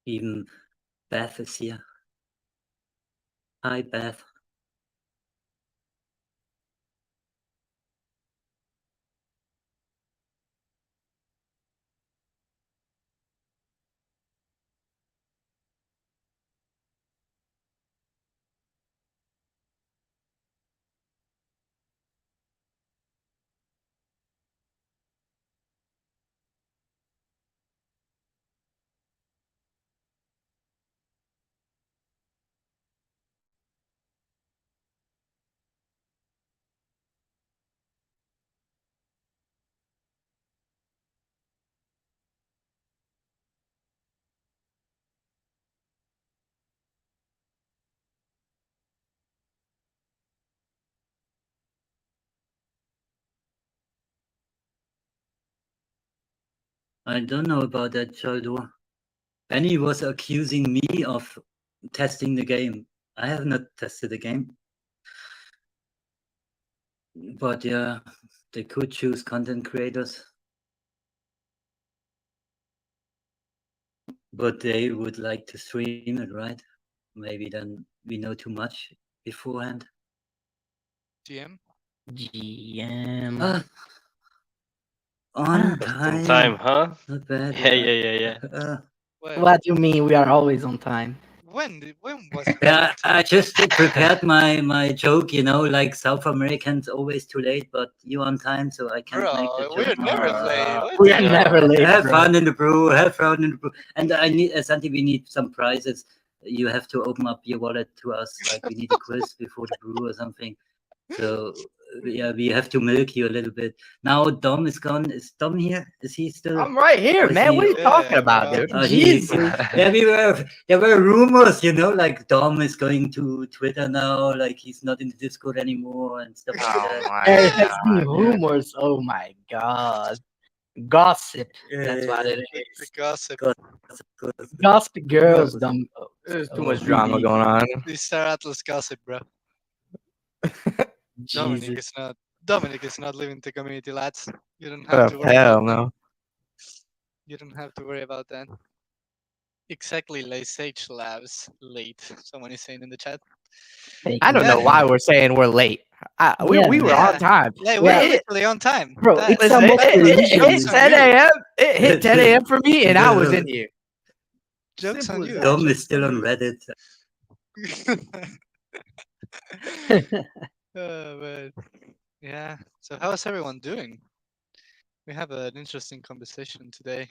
Even Beth is here. Hi, Beth. I don't know about that, Chaldor. Benny was accusing me of testing the game. I have not tested the game. But yeah, they could choose content creators. But they would like to stream it, right? Maybe then we know too much beforehand. GM? GM. On Just time. in time, huh? Not bad. Yeah. Well, What do you mean we are always on time? when was it? Yeah, I just prepared my joke, like South Americans always too late, but you on time, so I can't make the Bro, we're joke. never late. What We the are hell? never late, Have bro. fun in the brew. Have fun in the brew. And I need, Santi, we need some prizes. You have to open up your wallet to us. Like we need a quiz before the brew or something. So yeah, we have to milk you a little bit. Now Dom is gone. Is Dom here? Is he still? I'm right here, or is man. What are you he- talking about, bro. dude? He's Jesus. yeah. There were rumors, like Dom is going to Twitter now. Like he's not in the Discord anymore and stuff like Oh that. my There has been God, yeah. rumors. Oh my god. Gossip. That's what it The is. gossip. Gossip girls, dumb. There's too Oh, much drama going on. The Star Atlas gossip, bro. Jesus. Dominic is not leaving the community, lads. You don't have Oh, to worry hell about that. no. You don't have to worry about that. Exactly, like Sage Labs late. Someone is saying in the chat. I don't know Yeah. why we're saying we're late. We were on time. Yeah, we're Yeah. literally on time. Bro, That- it's Listen, almost it hit Joke's on 10 you. a.m. It hit 10 a.m. for me, and I was in here. Joke's on Simple as you. that. Dom is Joke's still on you. Reddit. Oh, man. Yeah. So how's everyone doing? We have an interesting conversation today.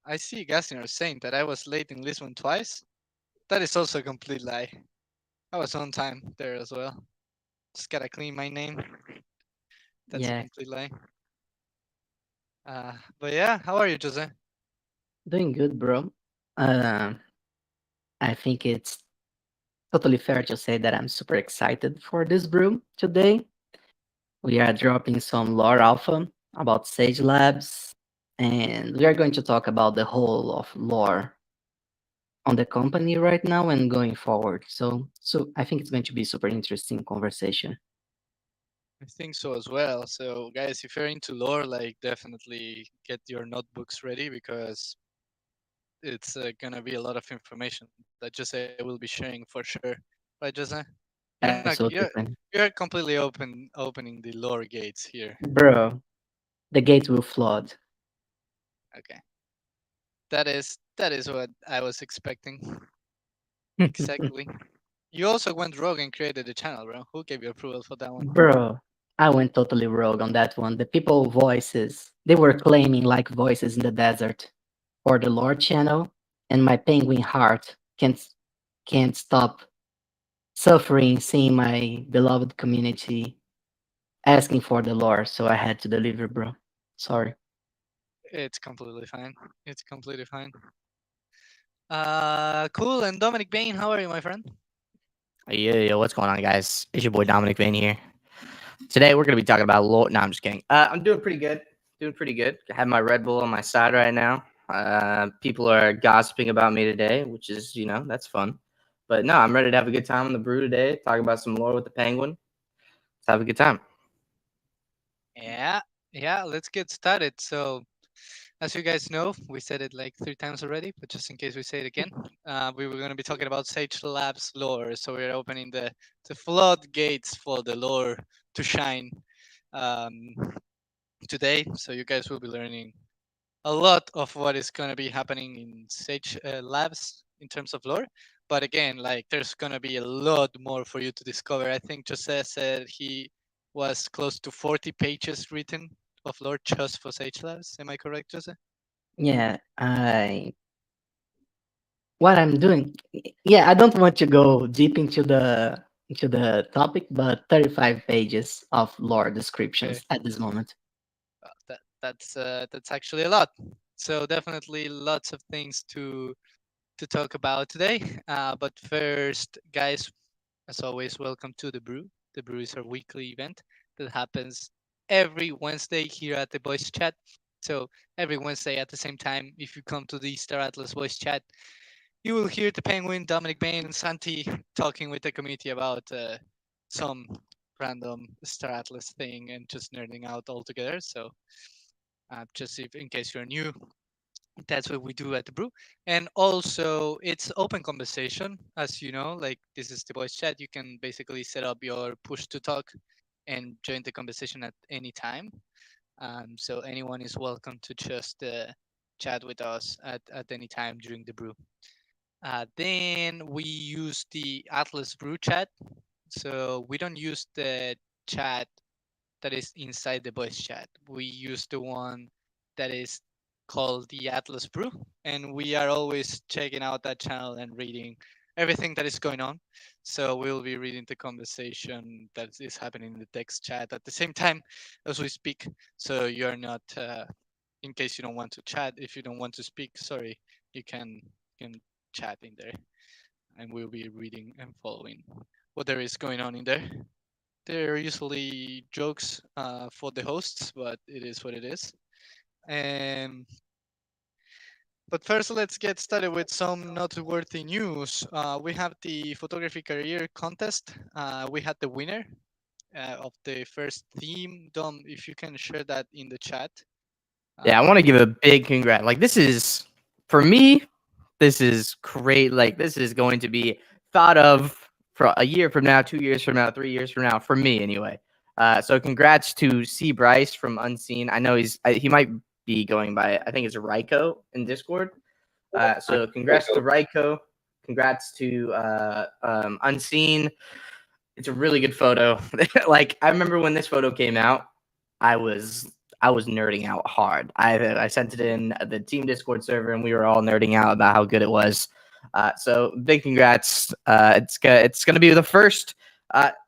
I see Gassiner saying that I was late in this one twice. That is also a complete lie. I was on time there as well. Just gotta clean my name. That's a Yeah. complete lie. But yeah, how are you, Jose? Doing good, bro. I think it's totally fair to say that I'm super excited for this brew today. We are dropping some lore alpha about Sage Labs, and we are going to talk about the whole of lore on the company right now and going forward. So I think it's going to be super interesting conversation. I think so as well. So guys, if you're into lore, like definitely get your notebooks ready because it's gonna be a lot of information that Jose will be sharing for sure. Right, Jose? Absolutely, fine. You're completely opening the lore gates here. Bro, the gates will flood. Okay. That is what I was expecting. Exactly. You also went rogue and created a channel, bro. Who gave you approval for that one? Bro, I went totally rogue on that one. The people voices, they were claiming like voices in the desert for the Lord channel, and my penguin heart can't stop suffering seeing my beloved community asking for the lore, so I had to deliver, bro. Sorry. It's completely fine. It's completely fine. Cool. And Dominic Bain, how are you, my friend? Yeah, what's going on, guys? It's your boy Dominic Vane here. Today we're gonna be talking about lore. No, I'm just kidding. I'm doing pretty good. Doing pretty good. I have my Red Bull on my side right now. People are gossiping about me today, which is, that's fun. But no, I'm ready to have a good time on the brew today. Talk about some lore with the penguin. Let's have a good time. Yeah, let's get started. So, As you guys know, we said it like 3 times already, but just in case we say it again, we were going to be talking about Sage Labs lore. So we're opening the floodgates for the lore to shine um, today. So you guys will be learning a lot of what is going to be happening in Sage Labs in terms of lore. But again, like there's going to be a lot more for you to discover. I think Jose said he was close to 40 pages written of lore just for Sage Labs. Am I correct, Jose? Yeah, what I'm doing. Yeah, I don't want to go deep into the topic, but 35 pages of lore Okay. descriptions at this moment. That's actually a lot. So definitely lots of things to talk about today. But first, guys, as always, welcome to the Brew. The Brew is our weekly event that happens every Wednesday here at the Voice Chat. So every Wednesday at the same time, if you come to the Star Atlas Voice Chat, you will hear the Penguin, Dominic Bain, and Santi talking with the community about some random Star Atlas thing and just nerding out all together. So just if, in case you're new, that's what we do at the Brew. And also, it's open conversation, as you know. Like this is the voice chat. You can basically set up your push to talk and join the conversation at any time. So anyone is welcome to just chat with us at any time during the Brew. Then we use the Atlas Brew chat. So we don't use the chat that is inside the voice chat. We use the one that is called the Atlas Brew, and we are always checking out that channel and reading everything that is going on. So we'll be reading the conversation that is happening in the text chat at the same time as we speak. So you're not, in case you don't want to chat, if you don't want to speak, sorry, you can chat in there, and we'll be reading and following what there is going on in there. They're usually jokes for the hosts, but it is what it is. Um, but first, let's get started with some noteworthy news. We have the photography career contest. We had the winner of the first theme. Dom, if you can share that in the chat. Yeah, I want to give a big congrats. Like this is for me, this is great. Like this is going to be thought of for a year from now, 2 years from now, 3 years from now, for me anyway. So congrats to C Bryce from Unseen. I know he might be going by, I think it's Ryko in Discord. So congrats to Ryko. Congrats to Unseen. It's a really good photo. Like I remember when this photo came out, I was nerding out hard. I sent it in the team Discord server, and we were all nerding out about how good it was. So big congrats! It's gonna be the first,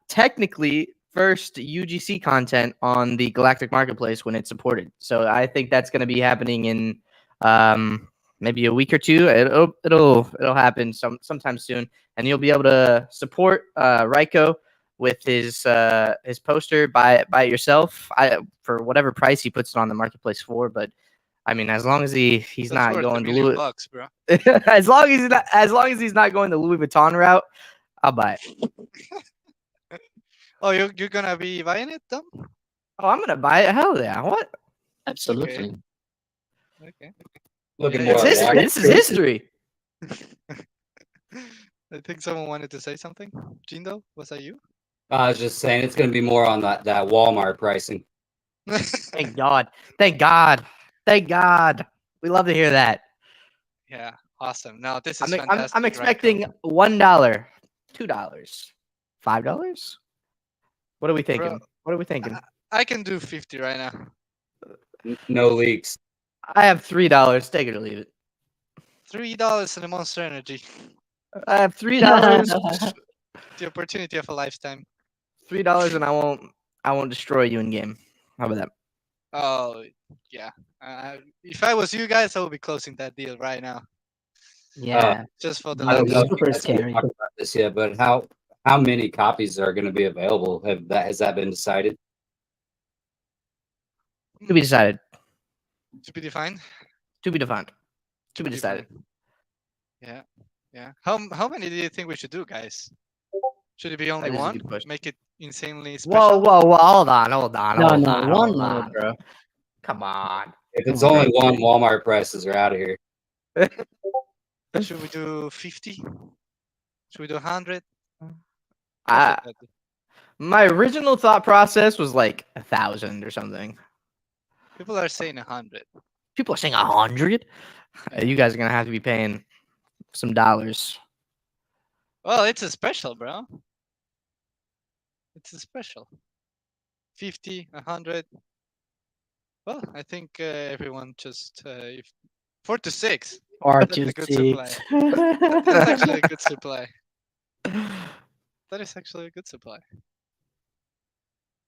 technically first UGC content on the Galactic Marketplace when it's supported. So I think that's gonna be happening in maybe a week or two. It'll happen sometime soon, and you'll be able to support Ryko with his poster. Buy it yourself. For whatever price he puts it on the marketplace for. But I mean, as long as he's That's not worth going $1 to million, Louis, bro. as long as he's not going the Louis Vuitton route, I'll buy it. Oh, you're gonna be buying it, Dom? Oh, I'm gonna buy it. Hell yeah! What? Absolutely. Okay. Looking Yeah, more it's at This is history. I think someone wanted to say something. Jindo, was that you? I was just saying it's going to be more on that Walmart pricing. Thank God. Thank God. Thank God. We love to hear that. Yeah, awesome. No, this is I'm fantastic. expecting Ryko. $1, $2, $5. What are we thinking? Bro, What are we thinking? I can do 50 right now. No leaks. I have $3. Take it or leave it. $3 in a Monster Energy. I have $3. The opportunity of a lifetime. $3, and I won't destroy you in game. How about that? Oh, yeah. If I was you guys, I would be closing that deal right now. Yeah, Just for the I don't That's know love. if you super guys can scary. talk about this yet, but how many copies are going to be available? Has that been decided? To be decided. To be defined. To be defined. To be decided. defined. Yeah. How many do you think we should do, guys? Should it be only That is a one? good question. Make it insanely Whoa, special. whoa, whoa! Hold on. No, Hold no, on, one hold more, on. bro. Come on. If it's Come on, only bro. one, Walmart prices are out of here. Should we do 50? Should we do 100? I, my original thought process was like 1,000 or something. People are saying 100. People are saying 100. You guys are gonna have to be paying some dollars. Well, it's a special, bro. It's a special. 50, 100. Well, I think everyone just if 4 to 6. Or That's to a good supply. 6. That's actually a good supply. That is actually a good supply.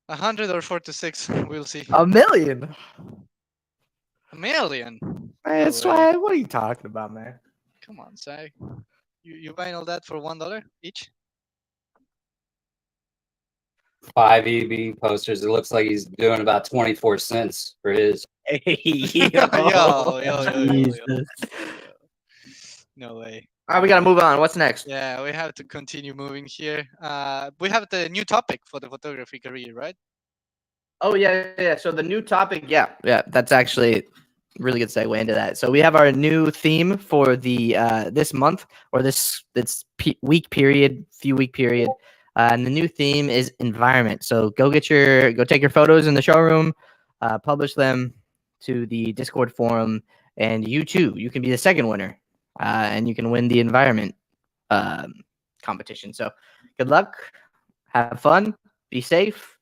100 or 4 to 6. We'll see. A million. A million. That's way. why. What are you talking about, man? Come on, Sai. You buying all that for $1 each? 5 EB posters. It looks like he's doing about 24 cents for his. Hey, yo. Jesus. No way. All right, we gotta move on. What's next? Yeah, we have to continue moving here. We have the new topic for the photography career, right? Oh yeah. So the new topic, yeah. That's actually really good segue into that. So we have our new theme for the this month or this few week period, and the new theme is environment. So go take your photos in the showroom, publish them to the Discord forum, and you too, you can be the second winner, and you can win the environment competition. So good luck, have fun, be safe.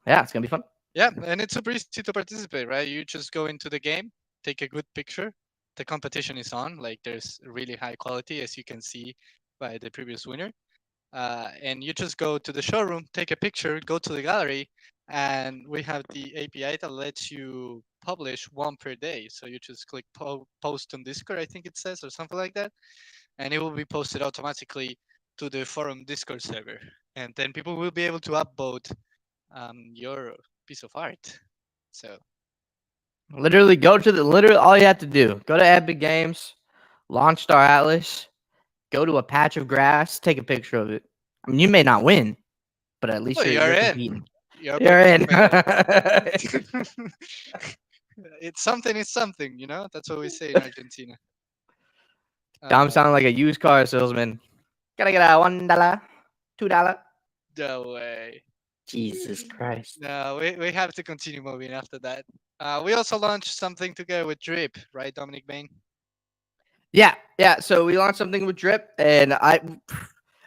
Yeah, it's gonna be fun. Yeah, and it's super easy to participate, right? You just go into the game, take a good picture. The competition is on, like there's really high quality, as you can see by the previous winner. And you just go to the showroom, take a picture, go to the gallery, and we have the API that lets you publish one per day. So you just click post on Discord, I think it says, or something like that, and it will be posted automatically to the forum Discord server. And then people will be able to upvote your piece of art. So Literally, all you have to do, go to Epic Games, launch Star Atlas, go to a patch of grass, take a picture of it. I mean, you may not win, but at least you're in. competing. You're in. It's something is something, you know? That's what we say in Argentina. Dom sounding like a used car salesman. Gotta get a $1, $2. No way. Jesus Christ. No, we have to continue moving after that. We also launched something together with Drip, right, Dominic Bain? Yeah. So we launched something with Drip, and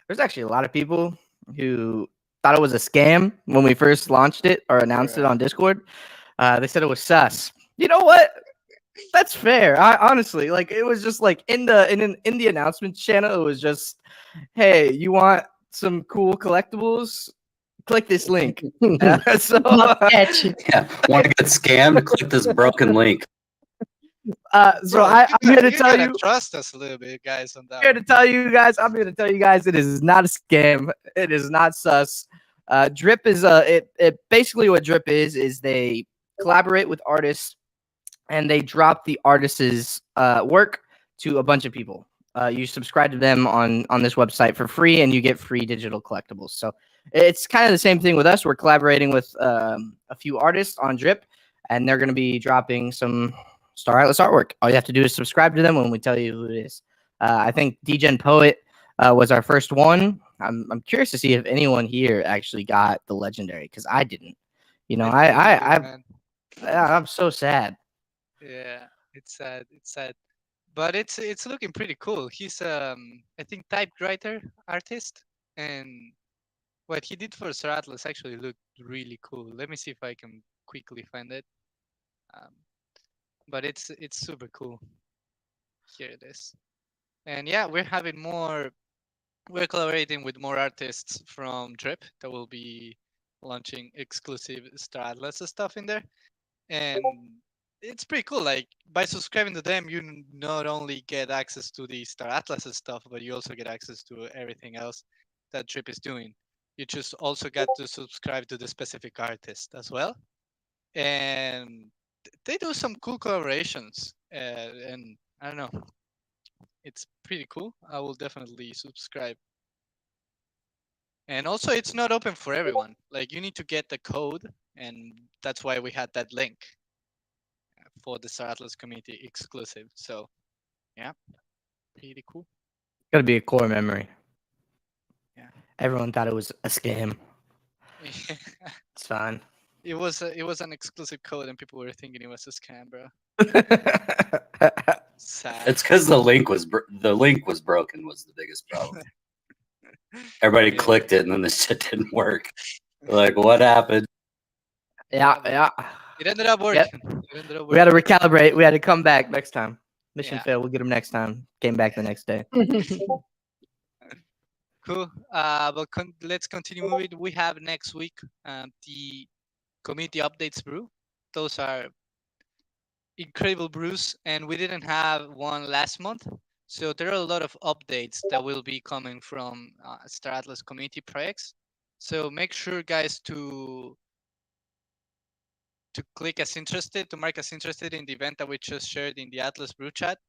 there's actually a lot of people who thought it was a scam when we first launched it or announced it on Discord. They said it was sus. You know what? That's fair. I honestly, like, it was just like in the announcement channel, it was just, hey, you want some cool collectibles? Click this link. So Not catchy. Yeah, want to get scammed? Click this broken link. so I'm here to tell you. Trust us a little bit, guys, on that. I'm here to tell you guys, it is not a scam. It is not sus. Drip is it basically what Drip is they collaborate with artists and they drop the artist's work to a bunch of people. You subscribe to them on this website for free, and you get free digital collectibles. So it's kind of the same thing with us. We're collaborating with a few artists on Drip, and they're going to be dropping some Star Atlas artwork. All you have to do is subscribe to them when we tell you who it is. I think DGen Poet was our first one. I'm curious to see if anyone here actually got the legendary, because I didn't. You know, I'm so sad. Yeah, it's sad. It's sad, but it's looking pretty cool. He's I think typewriter artist, and what he did for Star Atlas actually looked really cool. Let me see if I can quickly find it. But it's super cool. Here it is, and yeah, we're collaborating with more artists from Drip that will be launching exclusive Star Atlas stuff in there, and it's pretty cool. Like, by subscribing to them, you not only get access to the Star Atlas stuff, but you also get access to everything else that Drip is doing. You just also get to subscribe to the specific artist as well, and they do some cool collaborations. And I don't know, it's pretty cool. I will definitely subscribe. And also, it's not open for everyone. Like, you need to get the code, and that's why we had that link. for the Star Atlas community exclusive. So yeah, pretty cool. Gotta be a core memory. Yeah. Everyone thought it was a scam. It's fine. It was an exclusive code, and people were thinking it was a scam, bro. Sad. It's because the link was broken was the biggest problem. Everybody Yeah. clicked it and then the shit didn't work. Like, what happened? Yeah, yeah. It ended up working. It ended up We had to working. recalibrate. We had to come back next time. Mission Yeah. failed. We'll get him next time. Came back the next day. Cool. But let's continue moving. We have next week the community updates brew. Those are incredible brews, and we didn't have one last month. So there are a lot of updates that will be coming from Star Atlas community projects. So make sure, guys, to click as interested, to mark as interested in the event that we just shared in the Atlas Brew chat,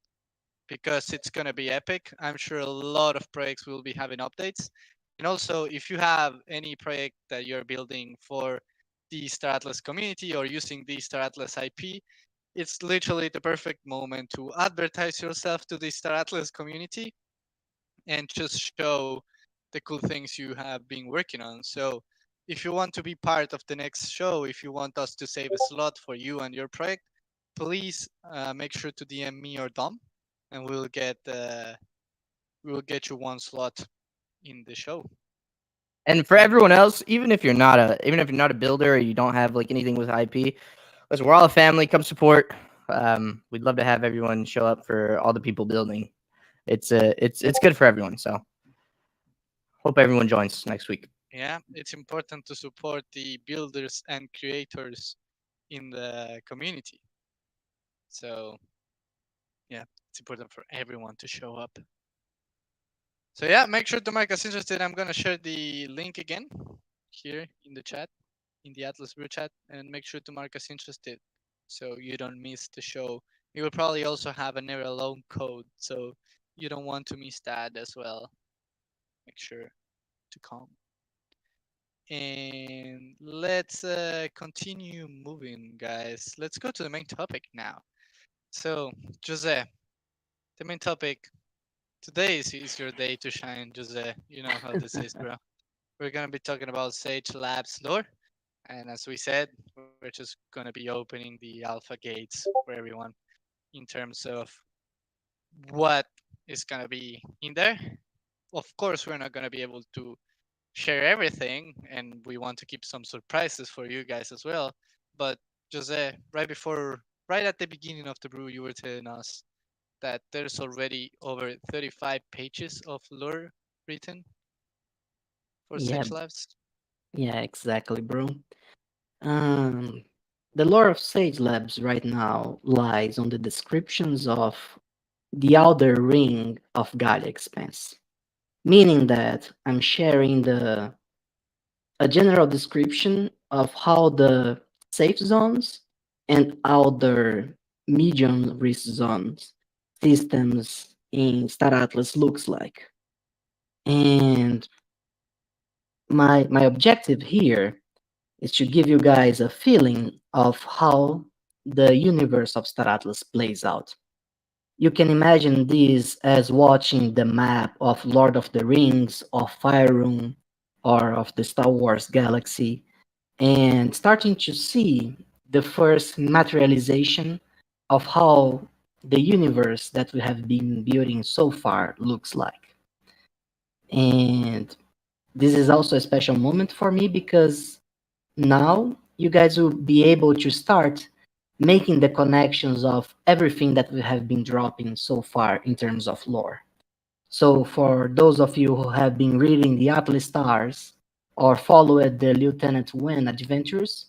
because it's going to be epic. I'm sure a lot of projects will be having updates. And also, if you have any project that you're building for the Star Atlas community or using the Star Atlas IP, it's literally the perfect moment to advertise yourself to the Star Atlas community and just show the cool things you have been working on. So if you want to be part of the next show, if you want us to save a slot for you and your project, please make sure to DM me or Dom, and we'll get you one slot in the show. And for everyone else, even if you're not a builder or you don't have like anything with IP, listen, we're all a family. Come support. We'd love to have everyone show up for all the people building. It's good for everyone. So hope everyone joins next week. Yeah, it's important to support the builders and creators in the community. So yeah, it's important for everyone to show up. So yeah, make sure to mark us interested. I'm gonna share the link again here in the chat, in the Atlas Brew chat, and make sure to mark us interested so you don't miss the show. We will probably also have a Never Alone code, so you don't want to miss that as well. Make sure to come. And let's continue moving, guys. Let's go to the main topic now. So, Jose, the main topic today is your day to shine, Jose. You know how this is, bro. We're gonna be talking about Sage Labs lore, and as we said, we're just gonna be opening the alpha gates for everyone in terms of what is gonna be in there. Of course, we're not gonna be able to share everything, and we want to keep some surprises for you guys as well. But Jose, right at the beginning of the brew, you were telling us that there's already over 35 pages of lore written for Yeah, Sage Labs. yeah, exactly, bro. Um, the lore of Sage Labs right now lies on the descriptions of the outer ring of Gaia expanse, meaning that I'm sharing a general description of how the safe zones and outer medium risk zones systems in Star Atlas looks like. And my objective here is to give you guys a feeling of how the universe of Star Atlas plays out. You can imagine this as watching the map of Lord of the Rings, of Fire Room, or of the Star Wars galaxy, and starting to see the first materialization of how the universe that we have been building so far looks like. And this is also a special moment for me because now you guys will be able to start making the connections of everything that we have been dropping so far in terms of lore. So for those of you who have been reading the Atlas Stars or followed the Lieutenant Wen adventures,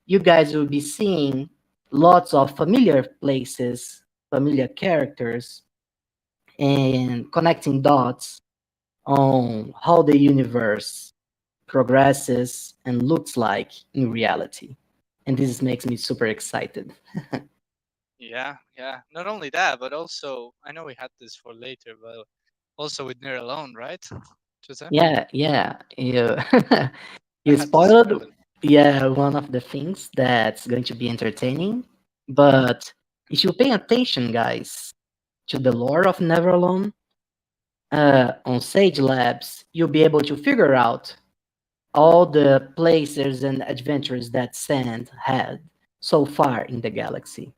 you guys will be seeing lots of familiar places, familiar characters, and connecting dots on how the universe progresses and looks like in reality. And this makes me super excited. Yeah, yeah. Not only that, but also I know we had this for later, but also with Near Alone, right? Jose? Yeah. You, I you had to spoil spoiled, it. yeah, one of the things that's going to be entertaining, but if you pay attention, guys, to the lore of Neveralone, on Sage Labs, you'll be able to figure out all the places and adventures that Sand had so far in the galaxy.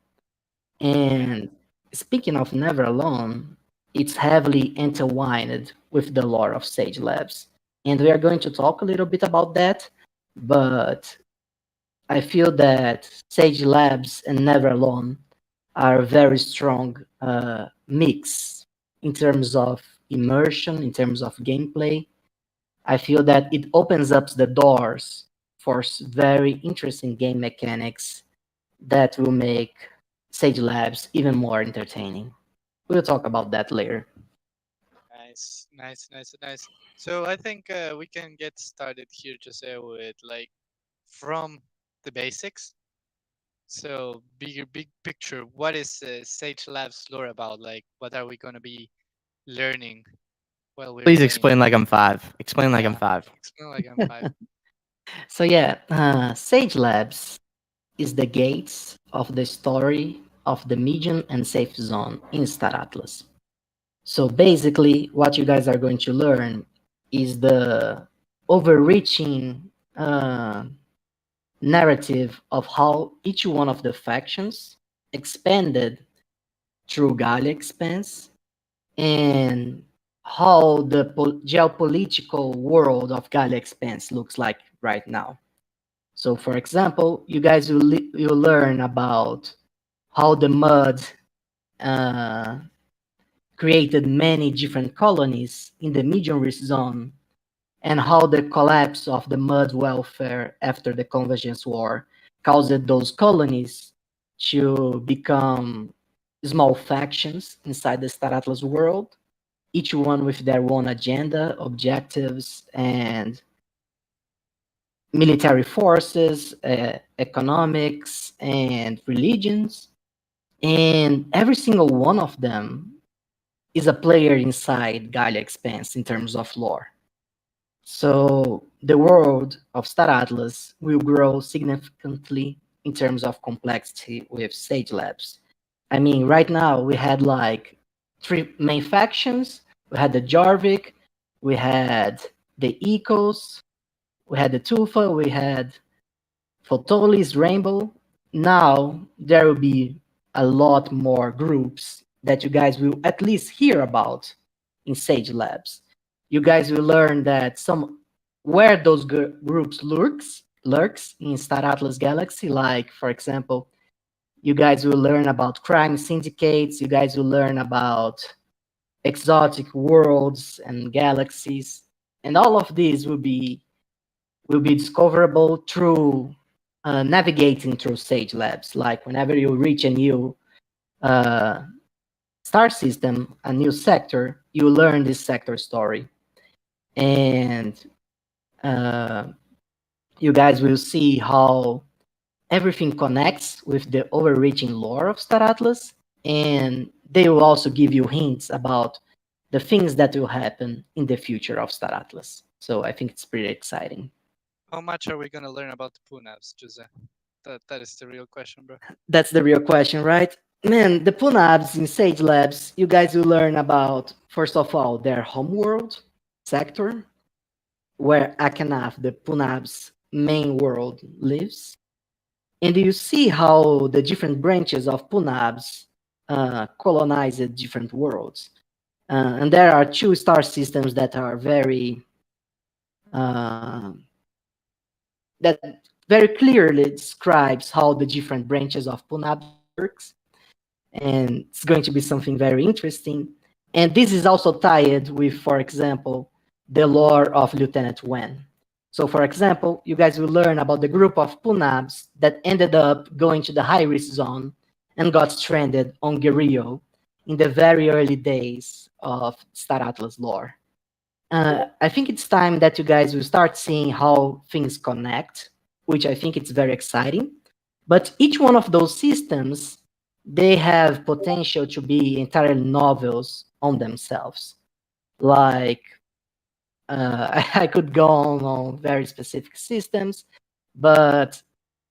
And speaking of Never Alone, it's heavily intertwined with the lore of Sage Labs. And we are going to talk a little bit about that, but I feel that Sage Labs and Never Alone are a very strong mix in terms of immersion, in terms of gameplay. I feel that it opens up the doors for very interesting game mechanics that will make Sage Labs even more entertaining. We'll talk about that later. Nice, nice, nice, nice. So I think we can get started here, Jose, with like from the basics. So big picture. What is Sage Labs lore about? Like, what are we gonna be learning while we're Please playing? explain like I'm 5. Explain like I'm Yeah. 5. Explain like I'm five. So yeah, Sage Labs is the gates of the story of the medium and safe zone in Star Atlas. So basically, what you guys are going to learn is the overreaching narrative of how each one of the factions expanded through Galia Expanse and how the geopolitical world of Galia Expanse looks like right now. So, for example, you guys will learn about how the mud uh, created many different colonies in the medium risk zone and how the collapse of the mud welfare after the Convergence War caused those colonies to become small factions inside the Star Atlas world, each one with their own agenda, objectives, and military forces, economics, and religions. And every single one of them is a player inside Gaia Expanse in terms of lore. So the world of Star Atlas will grow significantly in terms of complexity with Sage Labs. I mean, right now we had like 3 main factions. We had the Jarvik, we had the Ecos, we had the Tufa, we had Photolis, Rainbow. Now there will be a lot more groups that you guys will at least hear about in Sage Labs. You guys will learn that some where those groups lurks in Star Atlas Galaxy. Like, for example, you guys will learn about crime syndicates. You guys will learn about exotic worlds and galaxies, and all of these will be discoverable through navigating through Sage Labs. Like whenever you reach a new uh, star system, a new sector, you learn this sector story, and uh, you guys will see how everything connects with the overreaching lore of Star Atlas, and they will also give you hints about the things that will happen in the future of Star Atlas. So I think it's pretty exciting. How much are we gonna learn about the Punabs, Jose? That is the real question, bro. That's the real question, right? Man, the Punabs in Sage Labs, you guys will learn about, first of all, their homeworld sector, where Akanaf, the Punab's main world, lives. And you see how the different branches of Punabs colonized different worlds. And there are 2 star systems that are uh, that very clearly describes how the different branches of Punabs works, and it's going to be something very interesting. And this is also tied with, for example, the lore of Lieutenant Wen. So, for example, you guys will learn about the group of Punabs that ended up going to the high risk zone and got stranded on Guerrillo in the very early days of Star Atlas lore. I think it's time that you guys will start seeing how things connect, which I think it's very exciting. But each one of those systems, they have potential to be entirely novels on themselves. Like, I could go on very specific systems, but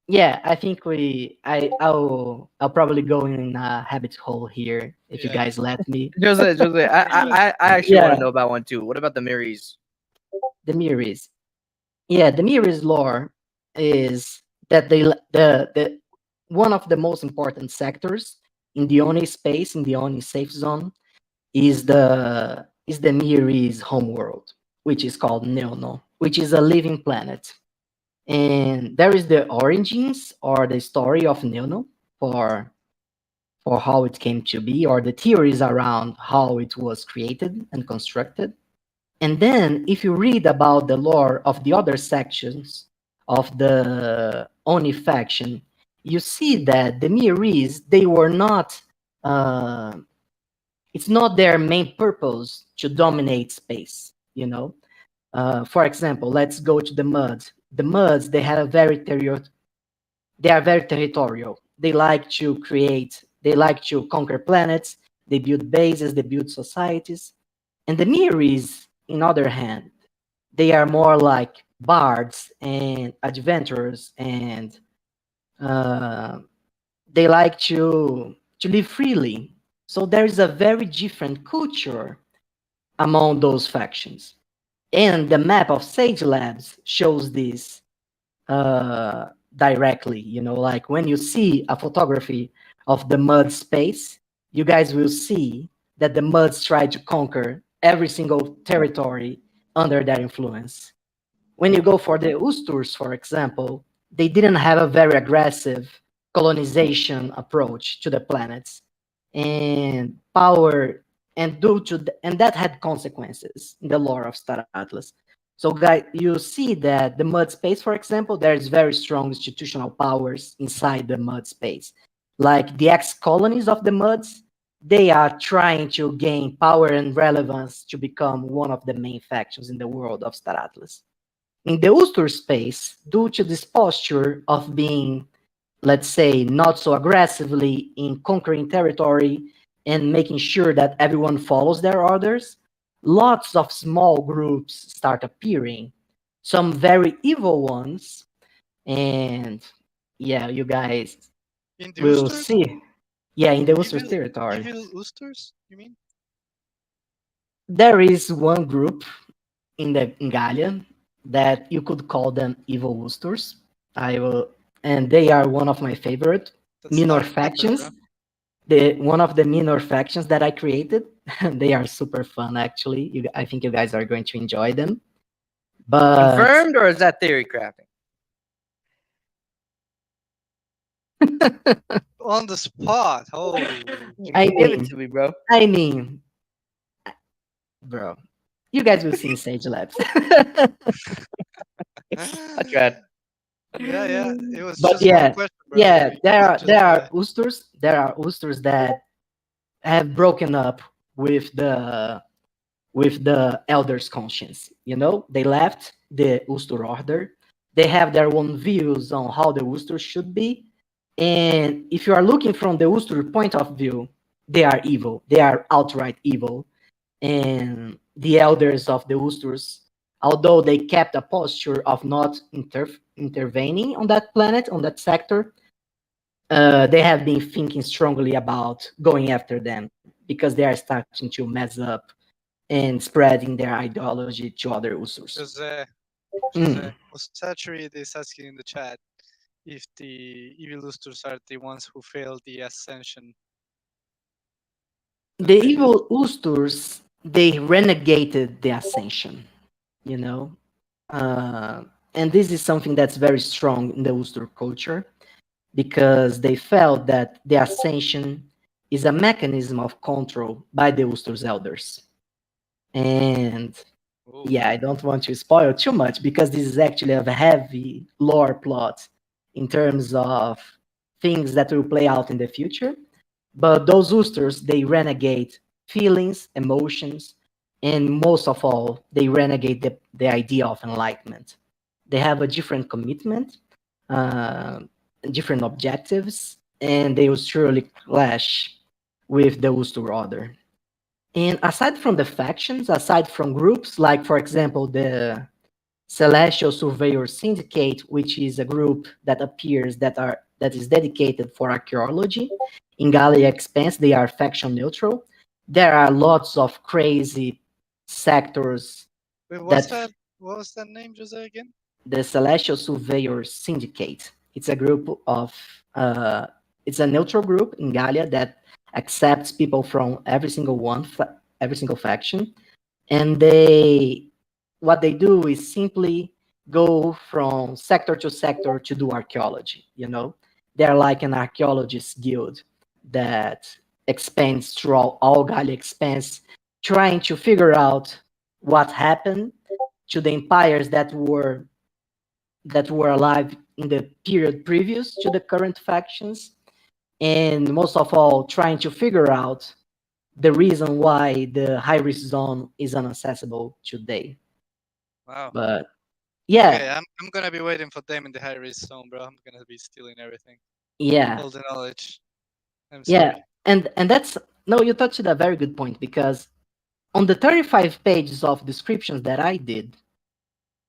Yeah, I think I'll probably go in a habit hole here if you Yeah. guys let me. Jose, Good. I actually want Yeah, to know about one too. What about the Miris? the Miris. Yeah, the Miris lore is that the one of the most important sectors in the Oni space, in the Oni safe zone, is the Miris homeworld, which is called Neono, which is a living planet. And there is the origins or the story of Neono for for how it came to be, or the theories around how it was created and constructed. And then, if you read about the lore of the other sections of the Oni faction, you see that the Miris, they were not, uh, it's not their main purpose to dominate space, you know? For example, let's go to the Muds. The Muds, they are very territorial. They like to create, they like to conquer planets, they build bases, they build societies. And the Miris, in other hand, they are more like bards and adventurers, and uh, they like to live freely. So there is a very different culture among those factions. And the map of Sage Labs shows this directly. You know, like when you see a photography of the mud space, you guys will see that the muds try to conquer every single territory under their influence. When you go for the Usturs, for example, they didn't have a very aggressive colonization approach to the planets, and power, and and that had consequences in the lore of Star Atlas. So, guys, you see that the mud space, for example, there is very strong institutional powers inside the mud space. Like the ex-colonies of the muds, they are trying to gain power and relevance to become one of the main factions in the world of Star Atlas. In the Ulster space, due to this posture of being, let's say, not so aggressively in conquering territory and making sure that everyone follows their orders, lots of small groups start appearing, some very evil ones, and yeah, you guys In the will Oosters? see. Yeah, in the Ulster Evil, territory, evil Oosters, you mean? there is one group in Galia that you could call them evil Woosters. I will, and they are one of my favorite That's minor dark matter, factions. bro. The one of the minor factions that I created. They are super fun, actually. I think you guys are going to enjoy them. But Confirmed or is that theory crafting? On the spot. Oh, I Give it mean, to me, bro. I mean, bro, you guys will see in Sage Labs. I tried. yeah, yeah. It was But just one yeah, question, bro. yeah, It's just there are Oosters that have broken up with the elders' conscience. You know, they left the Ulster order. They have their own views on how the Ulster should be. And if you are looking from the Ulster point of view, they are evil. They are outright evil. And the elders of the Ulsters, although they kept a posture of not intervening on that planet, on that sector, they have been thinking strongly about going after them because they are starting to mess up and spreading their ideology to other users. Jose. Jose. Mm. Saturated is asking in the chat if the evil Oosters are the ones who failed the ascension. The They did. evil Usturs, they renegated the ascension, you know? And this is something that's very strong in the Ustur culture because they felt that the ascension is a mechanism of control by the Ustur's elders. And Oh. yeah, I don't want to spoil too much because this is actually a heavy lore plot in terms of things that will play out in the future. But those Oosters, they renegade feelings, emotions, and most of all, they renegade the idea of enlightenment. They have a different commitment, uh, different objectives, and they will surely clash with the Ooster order. And aside from the factions, aside from groups, like for example Celestial Surveyor Syndicate, which is a group that appears that is dedicated for archaeology. In Gallia Expanse, they are faction neutral. There are lots of crazy sectors Wait, that what was that name, Jose, again? the Celestial Surveyor Syndicate. It's a group of it's a neutral group in Gallia that accepts people from every single faction, and what they do is simply go from sector to sector to do archaeology. They're like an archaeologist guild that expands throughout all Gallia expanse, trying to figure out what happened to the empires that were alive in the period previous to the current factions, and most of all, trying to figure out the reason why the high risk zone is inaccessible today. Wow. But yeah, Okay, I'm gonna be waiting for them in the high risk zone, bro. I'm gonna be stealing everything, yeah, all the knowledge. I'm yeah, sorry. and that's no, you touched a very good point because on the 35 pages of descriptions that I did,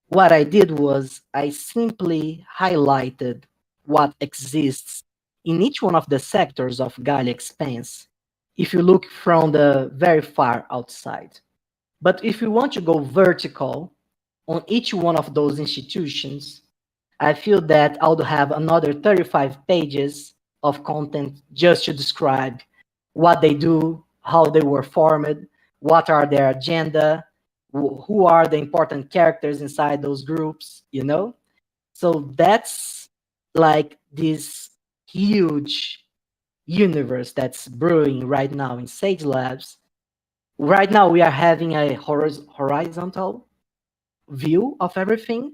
what I did was I simply highlighted what exists in each one of the sectors of Gallia Expanse if you look from the very far outside. But if you want to go vertical on each one of those institutions, I feel that I would have another 35 pages of content just to describe what they do, how they were formed, what are their agenda, who are the important characters inside those groups. So that's like this huge universe that's brewing right now in Sage Labs. Right now, we are having a horizontal view of everything,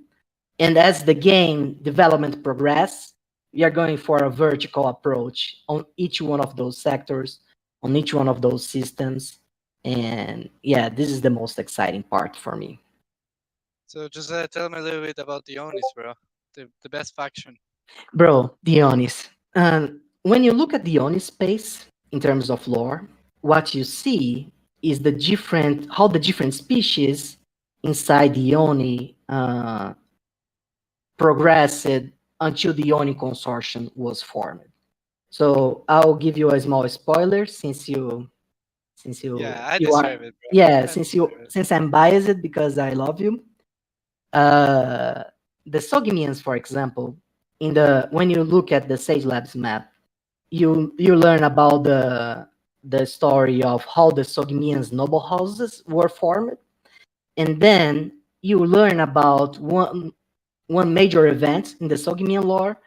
and as the game development progress, we are going for a vertical approach on each one of those sectors, on each one of those systems. And yeah, this is the most exciting part for me. So just tell me a little bit about the Onis, bro. The best faction. Bro, Dionys. When you look at Dionys space in terms of lore, what you see is how the different species inside the Oni progressed until the Oni consortium was formed. So I'll give you a small spoiler Yeah, I you are deserve it, bro. yeah I deserve it. since I'm biased because I love you. Uh, the Sogmians, for example, when you look at the Sage Labs map, you learn about the story of how the Sogmians noble houses were formed, and then you learn about one major event in the Sogmian lore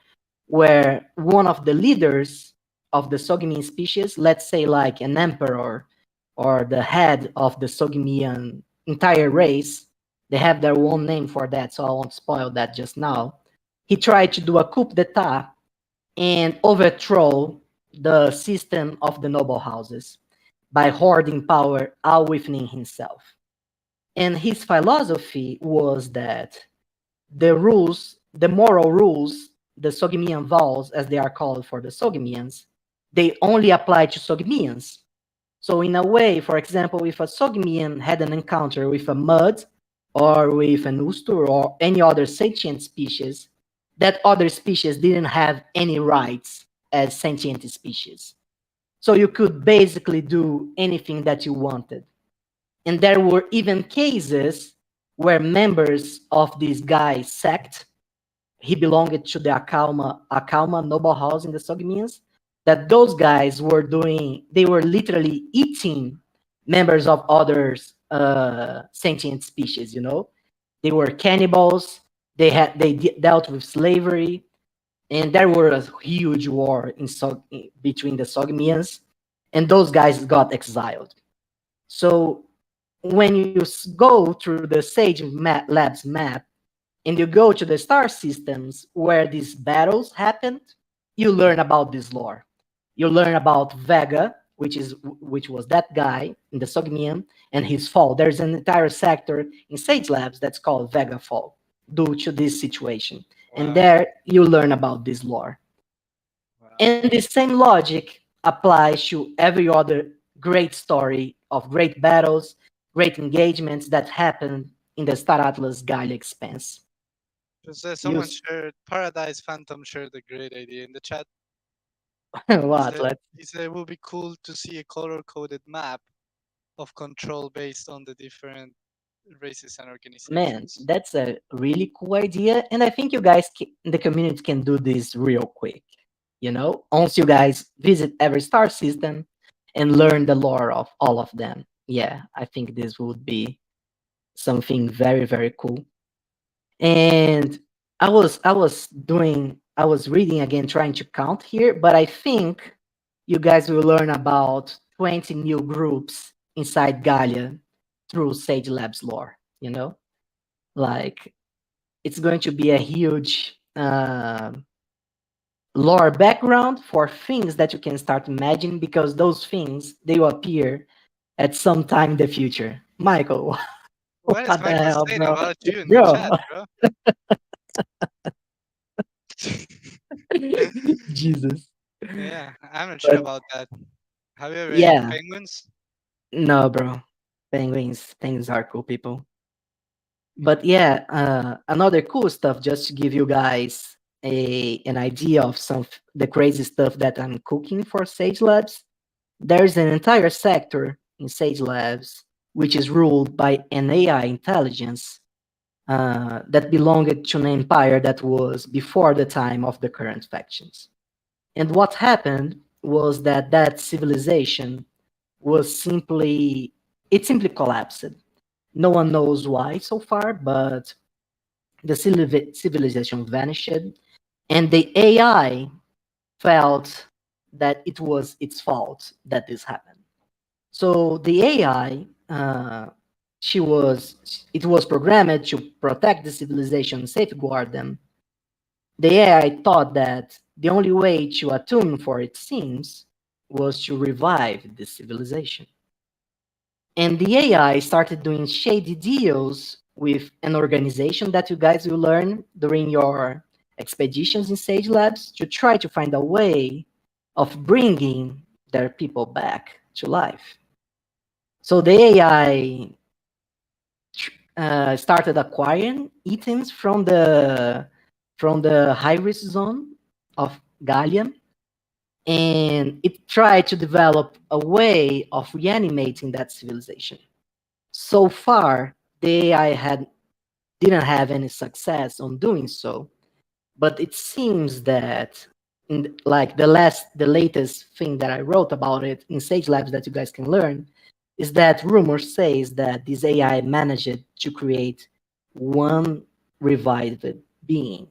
where one of the leaders of the Sogmian species, let's say like an emperor or the head of the Sogmian entire race, they have their own name for that, so I won't spoil that just now. He tried to do a coup d'etat and overthrow the system of the noble houses by hoarding power all within himself. And his philosophy was that the moral rules, the Sogmian vows, as they are called for the Sogmians, they only apply to Sogmians. So in a way, for example, if a Sogmian had an encounter with a mud or with an Ustur or any other sentient species, that other species didn't have any rights as sentient species. So you could basically do anything that you wanted. And there were even cases where members of this guy's sect, he belonged to the Akalma noble house in the Sogmians, that those guys they were literally eating members of others sentient species. They were cannibals, dealt with slavery, and there was a huge war between the Sogmians, and those guys got exiled. So when you go through the Labs map and you go to the star systems where these battles happened, you learn about this lore. You learn about Vega, which was that guy in the Sogmian, and his fall. There's an entire sector in Sage Labs that's called Vega Fall due to this situation. And Wow. there you learn about this lore. Wow. And the same logic applies to every other great story of great battles, great engagements that happened in the Star Atlas Galia expanse. Because You someone s- shared Paradise Phantom shared a great idea in the chat. what? He said it would be cool to see a color-coded map of control based on the different races and Man, organizations. that's a really cool idea, and I think you guys in the community can do this real quick. Once you guys visit every star system and learn the lore of all of them. Yeah, I think this would be something very, very cool. And I was reading again, trying to count here, but I think you guys will learn about 20 new groups inside Galia through Sage Labs lore. Like it's going to be a huge lore background for things that you can start imagining, because those things they will appear at some time in the future. Michael, What is what the Michael hell, saying bro? about you in the Bro, chat, bro? Jesus. Yeah, I'm not sure But about that. Have you ever ate yeah, penguins? no, bro. Penguins are cool people. But yeah, another cool stuff, just to give you guys an idea of the crazy stuff that I'm cooking for Sage Labs. There's an entire sector in Sage Labs which is ruled by an AI intelligence that belonged to an empire that was before the time of the current factions. And what happened was that civilization was simply collapsed. No one knows why so far, but the civilization vanished, and the AI felt that it was its fault that this happened. So the AI, it was programmed to protect the civilization, safeguard them. The AI thought that the only way to atone for its sins was to revive the civilization. And the AI started doing shady deals with an organization that you guys will learn during your expeditions in Sage Labs to try to find a way of bringing their people back to life. So the AI started acquiring items from the high risk zone of Gallium, and it tried to develop a way of reanimating that civilization. So far, the AI didn't have any success on doing so, but it seems that like the latest thing that I wrote about it in Sage Labs that you guys can learn is that rumor says that this AI managed to create one revived being.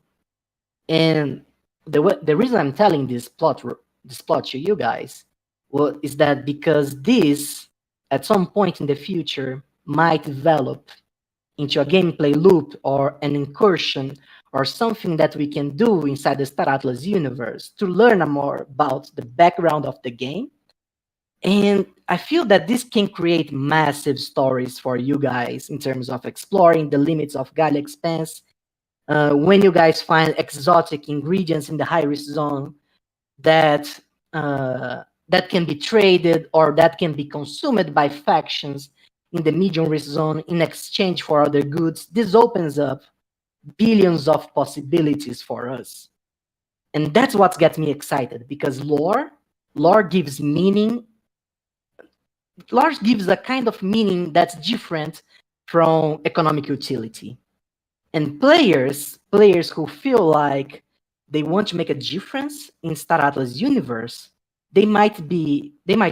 And the reason I'm telling this plot to you guys, well, is that because this at some point in the future might develop into a gameplay loop or an incursion or something that we can do inside the Star Atlas universe to learn more about the background of the game. And I feel that this can create massive stories for you guys in terms of exploring the limits of Galia Expanse. When you guys find exotic ingredients in the high risk zone that that can be traded or that can be consumed by factions in the medium risk zone in exchange for other goods, this opens up billions of possibilities for us. And that's what gets me excited, because lore gives meaning. Lore gives a kind of meaning that's different from economic utility. And players who feel like they want to make a difference in Star Atlas universe, they might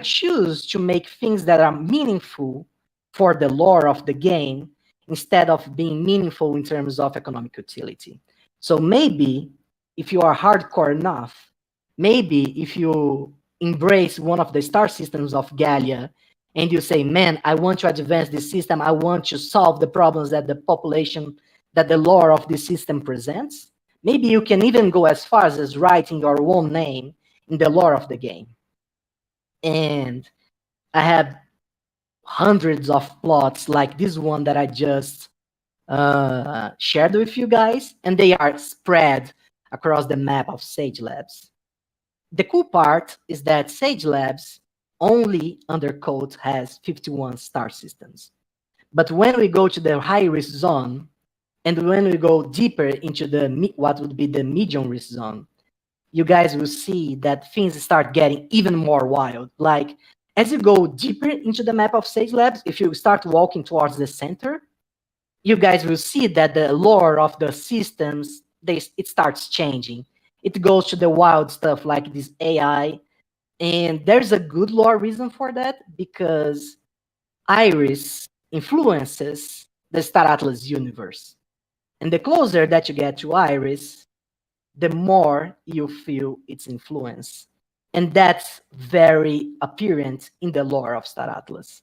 choose to make things that are meaningful for the lore of the game instead of being meaningful in terms of economic utility. So maybe if you are hardcore enough, maybe if you embrace one of the star systems of Galia and you say, man, I want to advance this system, I want to solve the problems that the population, that the lore of this system presents, maybe you can even go as far as writing your own name in the lore of the game. And I have hundreds of plots like this one that I just shared with you guys, and they are spread across the map of Sage Labs. The cool part is that Sage Labs only under code has 51 star systems. But when we go to the high risk zone, and when we go deeper into what would be the medium risk zone, you guys will see that things start getting even more wild. Like as you go deeper into the map of Sage Labs, if you start walking towards the center, you guys will see that the lore of the systems it starts changing. It goes to the wild stuff like this AI, and there's a good lore reason for that because Iris influences the Star Atlas universe. And the closer that you get to Iris, the more you feel its influence. And that's very apparent in the lore of Star Atlas.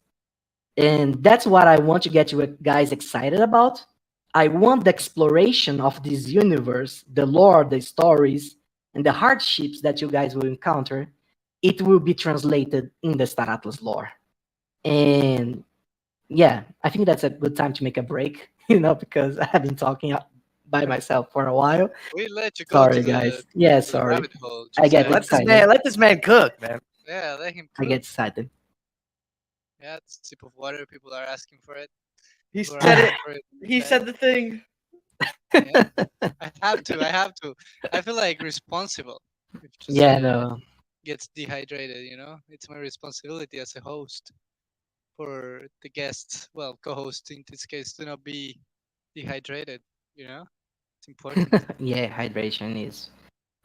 And that's what I want to get you guys excited about. I want the exploration of this universe, the lore, the stories, and the hardships that you guys will encounter. It will be translated in the Star Atlas lore. And yeah, I think that's a good time to make a break, because I have been talking by myself for a while. We let you go Sorry, to the, guys. Yeah, to the sorry. rabbit hole. I get Jose. excited. Let this man cook, man. Yeah, let him I cook. get excited. Yeah, it's a sip of water. People are asking for it. He People are said it. asking for it in the He chat. said the thing. Yeah, I have to. I feel like responsible. If Yeah, Jose no. gets dehydrated, it's my responsibility as a host for the guests, well, co-host in this case, to not be dehydrated. It's important. Yeah, hydration is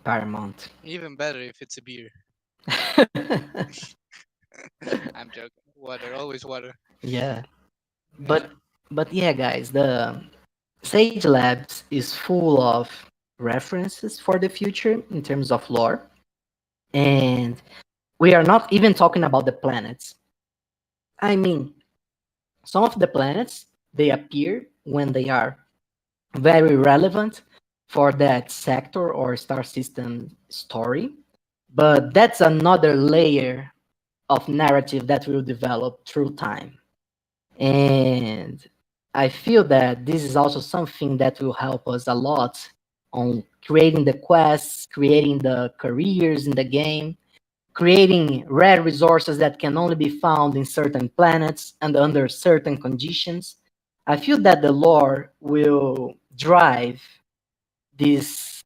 paramount. Even better if it's a beer. I'm joking. Water, always water. Yeah. Yeah. But yeah, guys, the Sage Labs is full of references for the future in terms of lore. And we are not even talking about the planets. I mean, some of the planets, they appear when they are very relevant for that sector or star system story. But that's another layer of narrative that will develop through time. And I feel that this is also something that will help us a lot on creating the quests, creating the careers in the game, creating rare resources that can only be found in certain planets and under certain conditions. I feel that the lore will drive this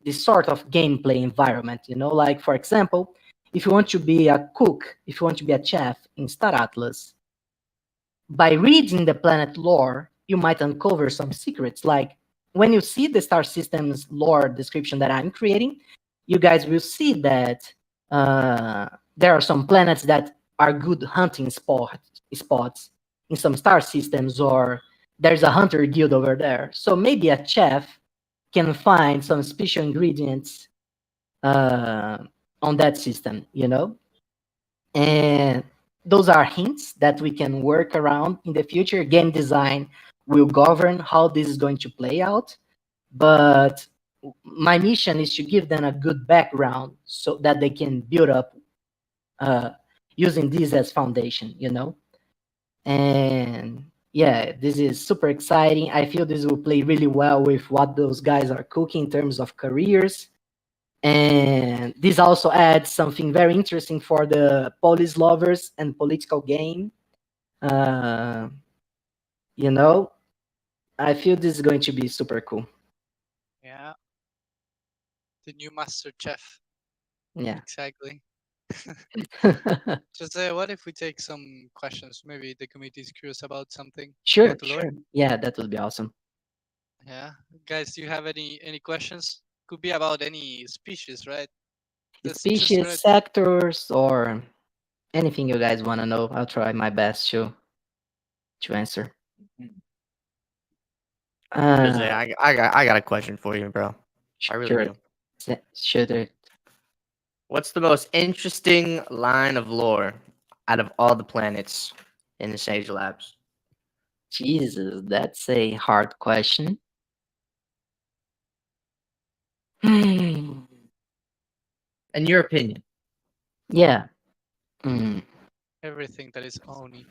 this sort of gameplay environment, like for example, if you want to be a cook, if you want to be a chef in Star Atlas, by reading the planet lore, you might uncover some secrets. Like when you see the star system's lore description that I'm creating, you guys will see that there are some planets that are good hunting spots in some star systems, or there's a hunter guild over there. So maybe a chef can find some special ingredients on that system. And those are hints that we can work around in the future. Game design will govern how this is going to play out. But my mission is to give them a good background so that they can build up using this as foundation. And yeah, this is super exciting. I feel this will play really well with what those guys are cooking in terms of careers. And this also adds something very interesting for the police lovers and political game. Uh, I feel this is going to be super cool. Yeah. The new master chef. Yeah. Exactly. Jose, what if we take some questions? Maybe the community is curious about something. Sure, about the lore? sure. Yeah, that would be awesome. Yeah. Guys, do you have any questions? Could be about any species, right? Let's just Species, try- sectors, or anything you guys want to know. I'll try my best to answer. Jose, Uh, I got a question for you, bro. I really sure. do. Should What's the most interesting line of lore out of all the planets in the Sage Labs? Jesus, that's a hard question. Hmm. In your opinion. Yeah. Mm. everything that is Oni.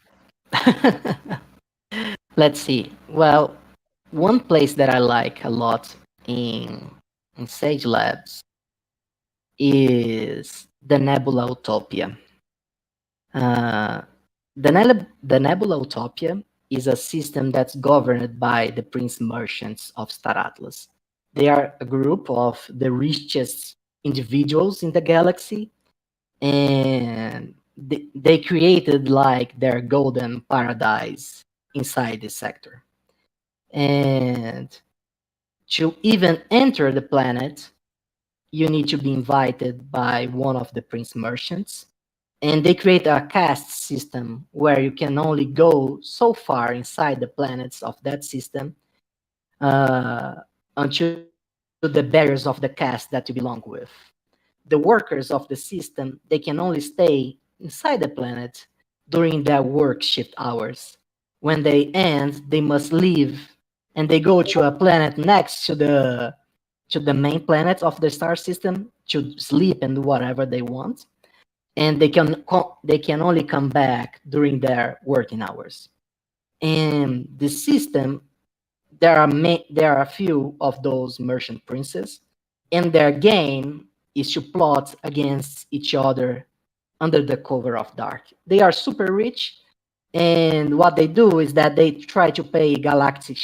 Let's see. Well, one place that I like a lot in Sage Labs is the Nebula Utopia. Uh, the Nebula Utopia is a system that's governed by the prince merchants of Star Atlas. They are a group of the richest individuals in the galaxy, and they created like their golden paradise inside this sector. And to even enter the planet, you need to be invited by one of the prince merchants. And they create a caste system where you can only go so far inside the planets of that system uh, until the barriers of the caste that you belong with. The workers of the system, they can only stay inside the planet during their work shift hours. When they end, they must leave and they go to a planet next to the main planet of the star system to sleep and do whatever they want, and they can only come back during their working hours. And the system, there are a few of those merchant princes, and their game is to plot against each other under the cover of dark. They are super rich, and what they do is that they try to play galactic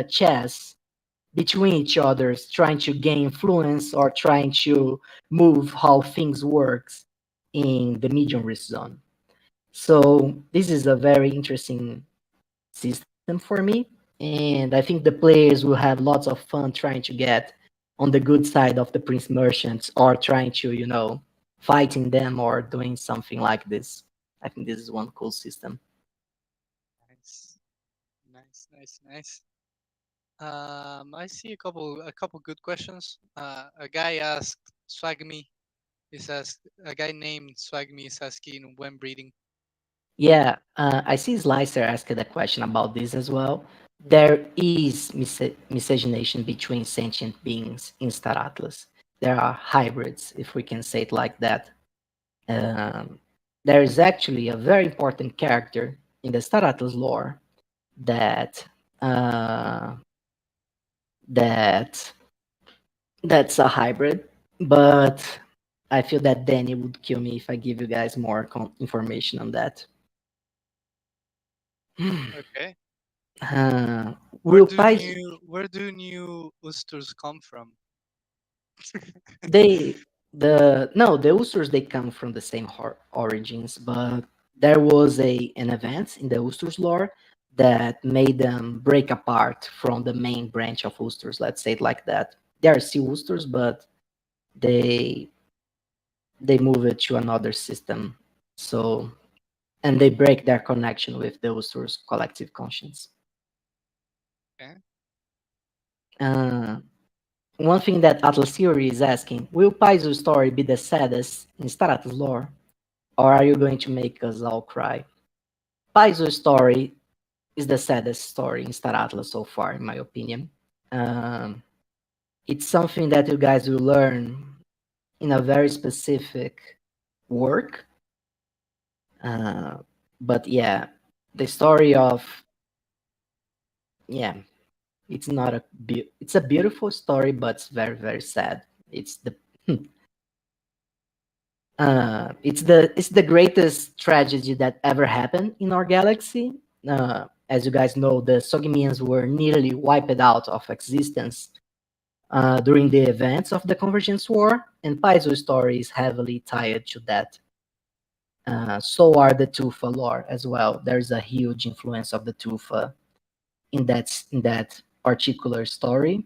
chess between each others, trying to gain influence or trying to move how things works in the medium risk zone. So this is a very interesting system for me, and I think the players will have lots of fun trying to get on the good side of the prince merchants or trying to, fighting them or doing something like this. I think this is one cool system. Nice, nice, nice, nice. I see a couple good questions. A guy asked Swagme. He says a guy named Swagme is asking when breeding. Yeah, I see Slicer asked a question about this as well. There is miscegenation between sentient beings in Star Atlas. There are hybrids, if we can say it like that. Um, there is actually a very important character in the Star Atlas lore that uh, that that's a hybrid, but I feel that Danny would kill me if I give you guys more information on that. Okay. Uh, Where will do Pais new oysters come from? they the Usters they come from the same origins, but there was an event in the Usters lore that made them break apart from the main branch of Usters. Let's say it like that. They are still Usters, but they they move it to another system. So and they break their connection with the Usters collective conscience. Okay. Uh, One thing that Atlas Theory is asking, will Paizo's story be the saddest in Stara's lore? Or are you going to make us all cry? Paizo's story is the saddest story in Star Atlas so far, in my opinion. Um, it's something that you guys will learn in a very specific work. Uh, but yeah, the story of yeah, it's not it's a beautiful story, but it's very very sad. It's the it's the greatest tragedy that ever happened in our galaxy. As you guys know, the Sogmians were nearly wiped out of existence during the events of the Convergence War, and Paizo's story is heavily tied to that. So are the Tufa lore as well. There's a huge influence of the Tufa in that particular story.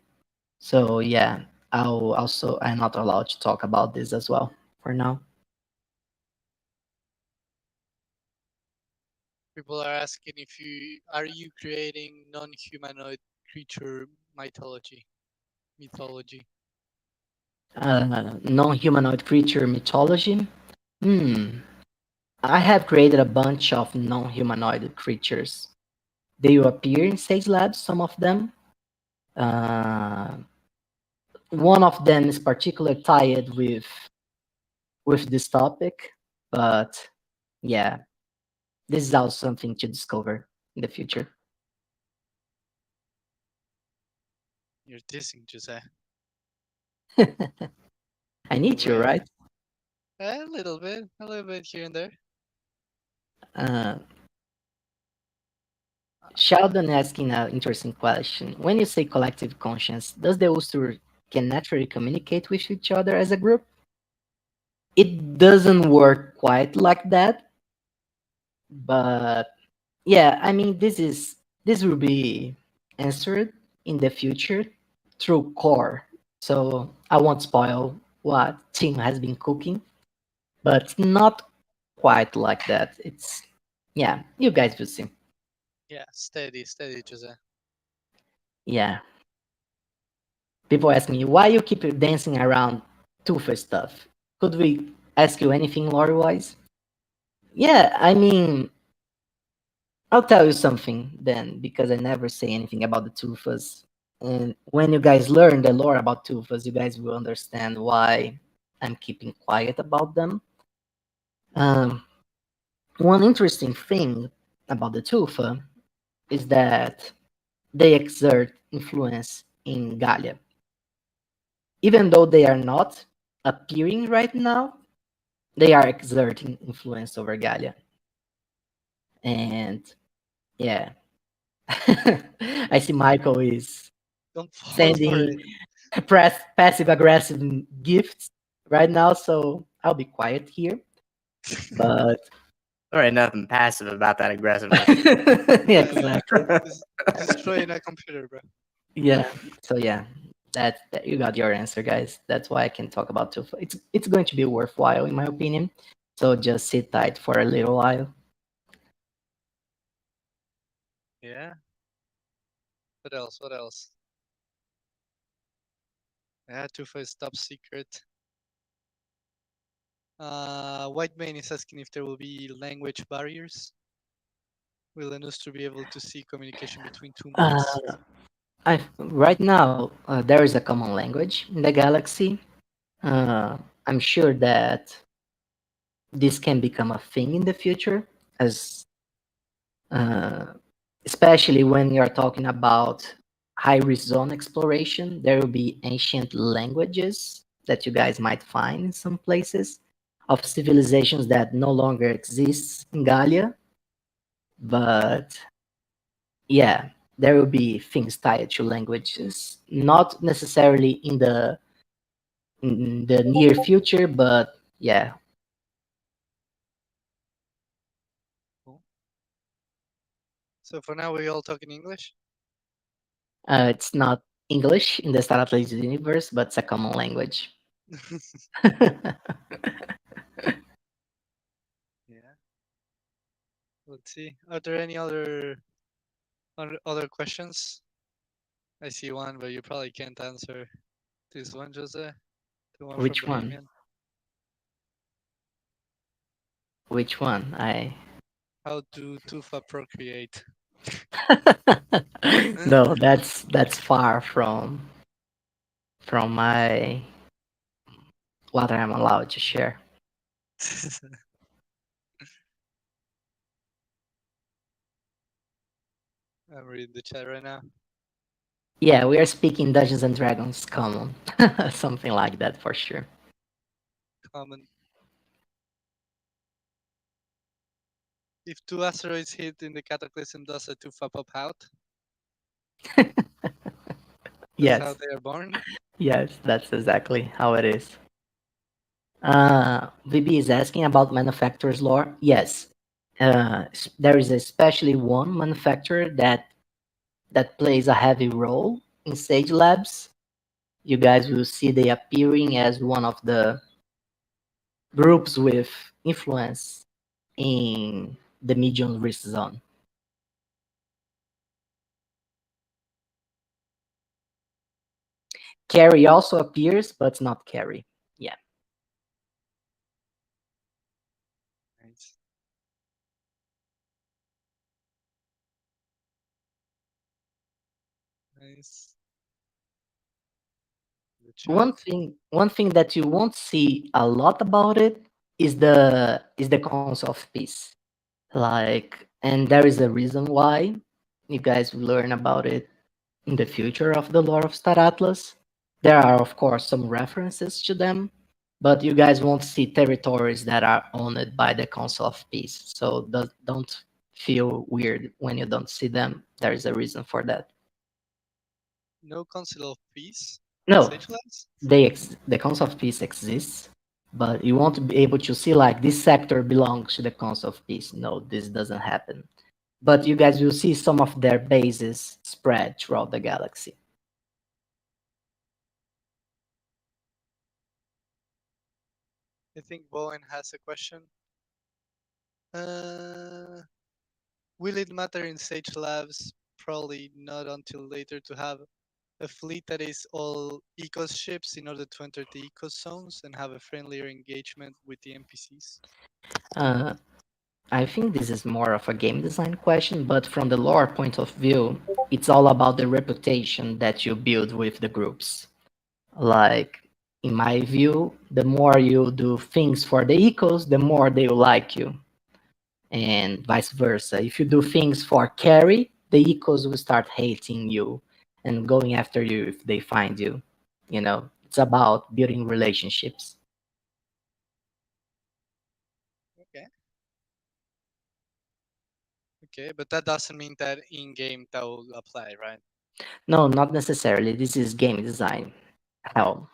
So yeah, I'm not allowed to talk about this as well for now. People are asking if you creating non-humanoid creature mythology. Non-humanoid creature mythology. Hmm. I have created a bunch of non-humanoid creatures. They will appear in Sage Labs, some of them. Uh, One of them is particularly tied with this topic, but yeah, this is also something to discover in the future. You're dissing Jose. I need to, Way. right? A little bit here and there. Uh, Sheldon asking an interesting question. When you say collective conscience, does the Ustur can naturally communicate with each other as a group? It doesn't work quite like that, but yeah, I mean this will be answered in the future through core. So I won't spoil what Tim has been cooking, but it's not quite like that. It's yeah, you guys will see. Yeah, steady, steady, Jose. Yeah. People ask me why you keep dancing around Tufa stuff. Could we ask you anything lore wise? Yeah, I mean, I'll tell you something then, because I never say anything about the Tufas. And when you guys learn the lore about Tufas, you guys will understand why I'm keeping quiet about them. Um, one interesting thing about the Tufa is that they exert influence in Gallia. Even though they are not appearing right now, they are exerting influence over Gallia. And yeah, I see Michael is Don't fall for sending it. passive aggressive gifts right now, so I'll be quiet here. But There ain't nothing passive about that aggressiveness. yeah, Yeah, exactly. destroying a computer, bro. Yeah. So yeah, that you got your answer, guys. That's why I can talk about Tufa. It's going to be worthwhile in my opinion. So just sit tight for a little while. Yeah. What else? What else? Yeah, Tufa is top secret. White Mane is asking if there will be language barriers. Will Anustur be able to see communication between two Uh, modes? right now there is a common language in the galaxy. Uh, I'm sure that this can become a thing in the future, as uh, especially when you're talking about high risk zone exploration. There will be ancient languages that you guys might find in some places of civilizations that no longer exist in Gallia, but yeah, there will be things tied to languages, not necessarily in the near future, but yeah, Cool. So for now, we all talking English? it's not English in the Star Atlas universe, but it's a common language. Yeah. Let's see. Are there any other questions? I see one, but you probably can't answer this one, Jose. The one from Which one? Bohemian. Which one? I How do Tufa procreate? no, that's far from my what I'm allowed to share. I'm reading the chat right now. Yeah, we are speaking Dungeons and Dragons common, something like that for sure. Common. If two asteroids hit in the cataclysm, does a Tufa pop out? That's how Yes, they are born. yes, that's exactly how it is. VB is asking about manufacturer's lore. Yes, there is especially one manufacturer that plays a heavy role in Sage Labs. You guys will see they appearing as one of the groups with influence in the medium risk zone. Carrie also appears, but not Carrie. Yeah. Nice. Nice. The chat. One thing that you won't see a lot about it is the Council of Peace. Like, and there is a reason why. You guys will learn about it in the future of the lore of Star Atlas. There are, of course, some references to them, but you guys won't see territories that are owned by the Council of Peace. So don't feel weird when you don't see them. There is a reason for that. No Council of Peace in No, Sage Labs? the Council of Peace exists, but you won't be able to see like this sector belongs to the Council of Peace. No, this doesn't happen. But you guys will see some of their bases spread throughout the galaxy. I think Bowen has a question. Uh, will it matter in Sage Labs? Probably not until later to have a fleet that is all Ecos ships in order to enter the Ecos zones and have a friendlier engagement with the NPCs. Uh, I think this is more of a game design question, but from the lore point of view, it's all about the reputation that you build with the groups. Like, in my view, the more you do things for the ecos, the more they will like you. And vice versa. If you do things for carry, the ecos will start hating you and going after you if they find you. You know, it's about building relationships. Okay. Okay, but that doesn't mean that in game that will apply, right? No, not necessarily. This is game design. Hell,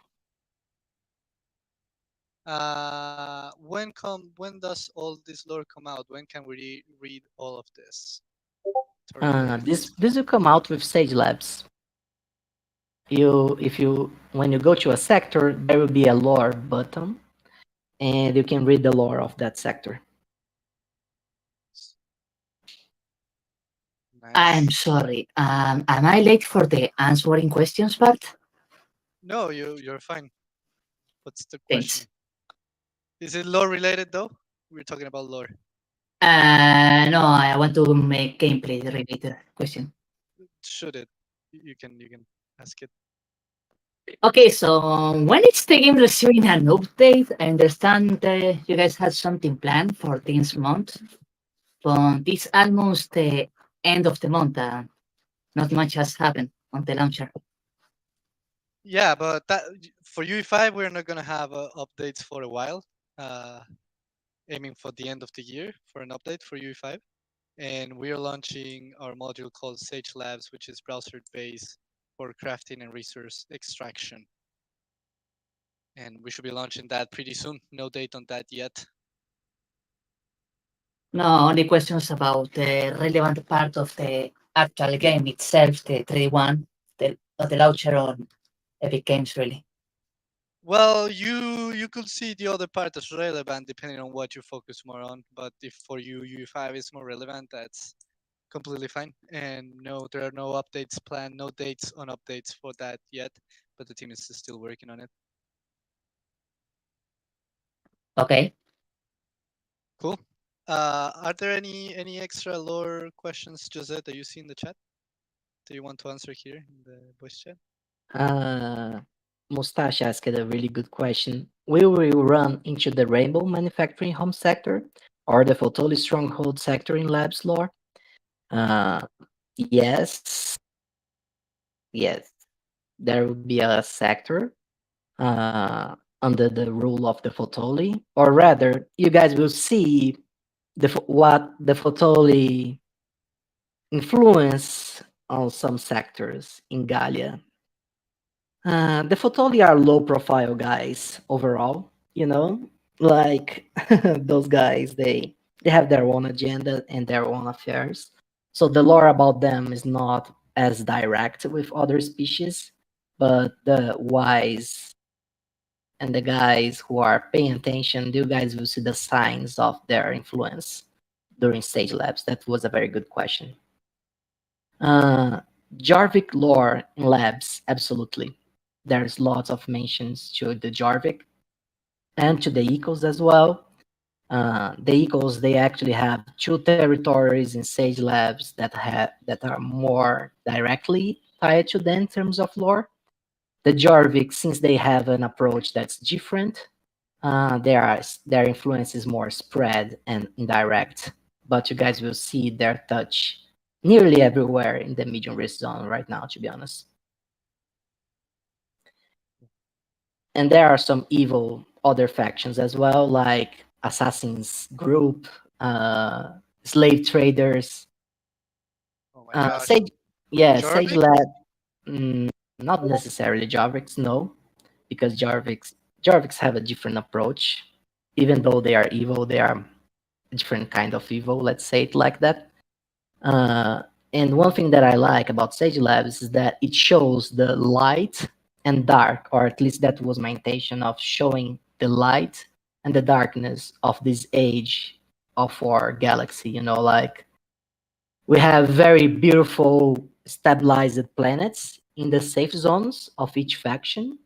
When does all this lore come out? When can we read all of this? Sorry, this will come out with Sage Labs. When you go to a sector, there will be a lore button, and you can read the lore of that sector. I'm nice. sorry. Am I late for the answering questions part? No, you're fine. What's the Thanks. question? Is it lore related though? We're talking about lore. No, I want to make gameplay related question. Should it? You can ask it. Okay, so when it's the game receiving an update, I understand you guys had something planned for this month, but it's almost the end of the month. Not much has happened on the launcher. Yeah, but that for UE5 we're not gonna have updates for a while. Aiming for the end of the year for an update for UE5, and we are launching our module called Sage Labs, which is browser-based for crafting and resource extraction. And we should be launching that pretty soon. No date on that yet. No, only questions about the relevant part of the actual game itself, the 3D1, of the launcher on Epic Games, really. Well, you could see the other part as relevant depending on what you focus more on. But if for you UE5 is more relevant, that's completely fine. And no, there are no updates planned, no dates on updates for that yet. But the team is still working on it. Okay. Cool. Are there any extra lore questions, Jose, that you see in the chat? Do you want to answer here in the voice chat? Uh, Mustache asked a really good question. Will we run into the Rainbow Manufacturing Home sector or the Fotoli Stronghold sector in Labs lore? Yes. Yes. There will be a sector under the rule of the Fotoli, or rather, you guys will see what the Fotoli influence on some sectors in Gallia. The Fotoli are low profile guys overall, you know, like those guys, they have their own agenda and their own affairs. So the lore about them is not as direct with other species, but the wise and the guys who are paying attention, you guys will see the signs of their influence during stage labs. That was a very good question. Uh, Jarvik lore in labs, absolutely. There's lots of mentions to the Jarvik and to the Ecos as well. The Ecos, they actually have two territories in Sage Labs that are more directly tied to them in terms of lore. The Jarvik, since they have an approach that's different, their influence is more spread and indirect. But you guys will see their touch nearly everywhere in the medium risk zone right now, to be honest. And there are some evil other factions as well, like Assassin's Group, slave traders. Oh my gosh. Sage, yeah, Sage Jorvik? Lab, mm, not necessarily Jarvix, no, because Jarvix have a different approach. Even though they are evil, they are a different kind of evil. Let's say it like that. Uh, and one thing that I like about Sage Labs is that it shows the light and dark, or at least that was my intention of showing the light and the darkness of this age of our galaxy. Like we have very beautiful stabilized planets in the safe zones of each faction.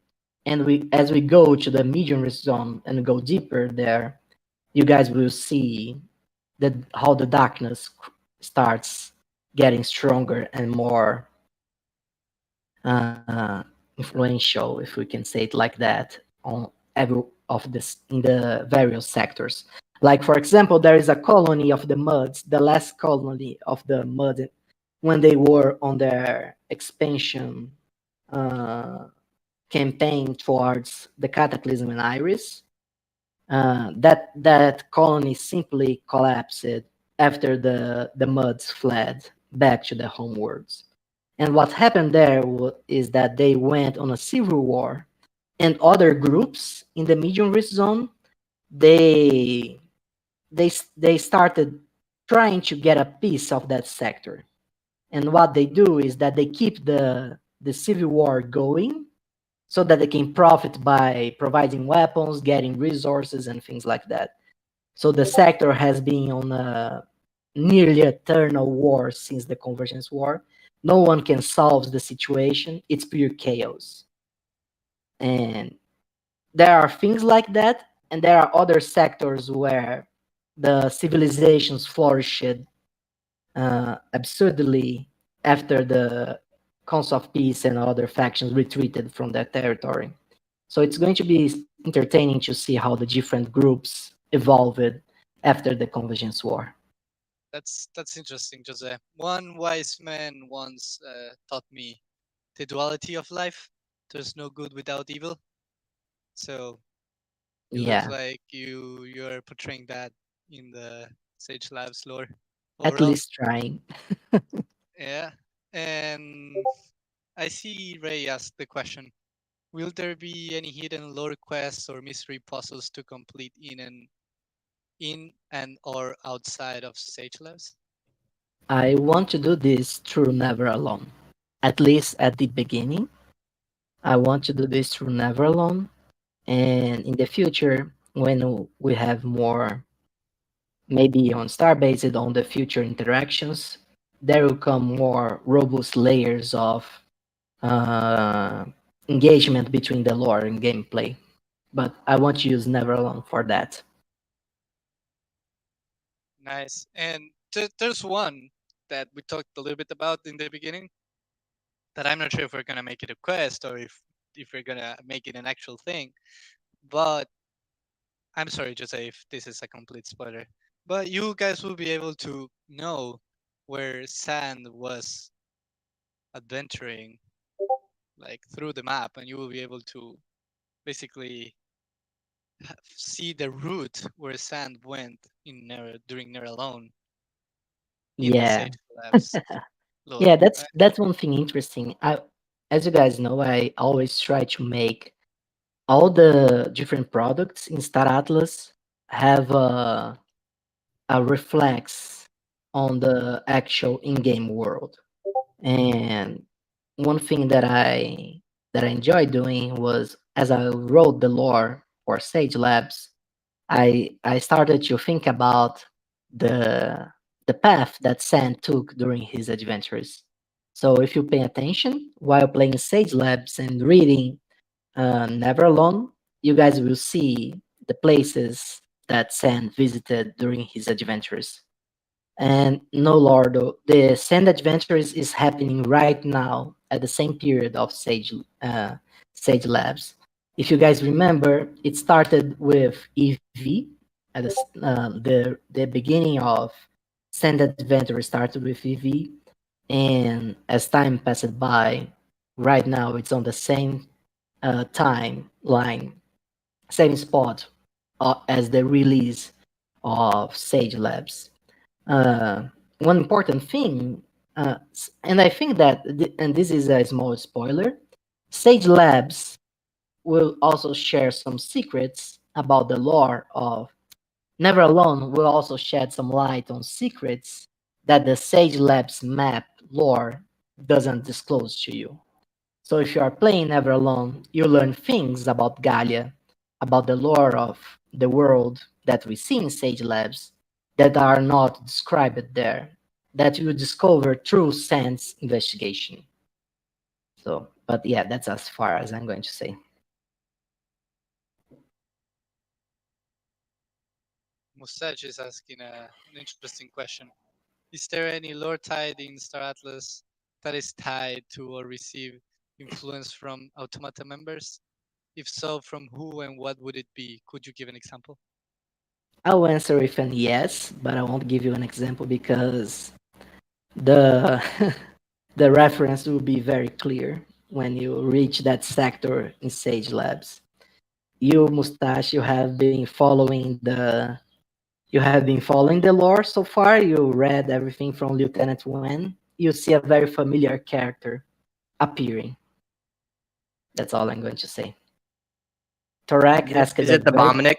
And as we go to the medium risk zone and go deeper there, you guys will see how the darkness starts getting stronger and more influential, if we can say it like that, on every of this in the various sectors. Like for example, there is a colony of the Muds, the last colony of the Mud, when they were on their expansion uh, campaign towards the Cataclysm and Iris. That colony simply collapsed after the Muds fled back to their homeworlds. And what happened there is that they went on a civil war, and other groups in the medium risk zone they they started trying to get a piece of that sector. And what they do is that they keep the civil war going so that they can profit by providing weapons, getting resources, and things like that. So the sector has been on a nearly eternal war since the Convergence War. No one can solve the situation. It's pure chaos. And there are things like that, and there are other sectors where the civilizations flourished absurdly after the Council of Peace and other factions retreated from that territory. So it's going to be entertaining to see how the different groups evolved after the Convergence War. That's interesting, Jose. One wise man once taught me the duality of life. There's no good without evil. So it looks Yeah, like you're portraying that in the Sage Labs lore at overall. least trying. Yeah. And I see Ray asked the question: will there be any hidden lore quests or mystery puzzles to complete in and or outside of Sage Labs? I want to do this through Never Alone. At least at the beginning, I want to do this through Never Alone. And in the future, when we have more, maybe on Starbase, on the future interactions, there will come more robust layers of uh, engagement between the lore and gameplay. But I want to use Never Alone for that. Nice. And there's one that we talked a little bit about in the beginning that I'm not sure if we're gonna make it a quest or if we're gonna make it an actual thing. But I'm sorry, Jose, if this is a complete spoiler. But you guys will be able to know where Sand was adventuring, like through the map, and you will be able to basically see the route where Sand went during Never Alone in the Yeah, Sage Labs lore. yeah, that's one thing interesting. As you guys know, I always try to make all the different products in Star Atlas have a reflex on the actual in-game world. And one thing that I enjoyed doing was as I wrote the lore for Sage Labs, I started to think about the the path that Sam took during his adventures. So if you pay attention while playing Sage Labs and reading Never Alone, you guys will see the places that Sam visited during his adventures. And no, Lordo, the Sand Adventures is happening right now at the same period of Sage Labs. If you guys remember, it started with EV. At the beginning of Sand Adventure started with EV, and as time passed by, right now it's on the same timeline, same spot as the release of Sage Labs. Uh, One important thing, and I think that, and this is a small spoiler, Sage Labs will also share some secrets about the lore of Never Alone. Will also shed some light on secrets that the Sage Labs map lore doesn't disclose to you. So if you are playing Never Alone, you learn things about Galia, about the lore of the world that we see in Sage Labs that are not described there, that you discover through sense investigation. So, but yeah, that's as far as I'm going to say. Musaj is asking an interesting question. Is there any lore tied in Star Atlas that is tied to or receive influence from Automata members? If so, from who and what would it be? Could you give an example? I'll answer with an yes, but I won't give you an example because the the reference will be very clear when you reach that sector in Sage Labs. You, Mustache, you have been following the lore so far. You read everything from Lieutenant Wen. You see a very familiar character appearing. That's all I'm going to say. Torak asked Is a it the very Bominic?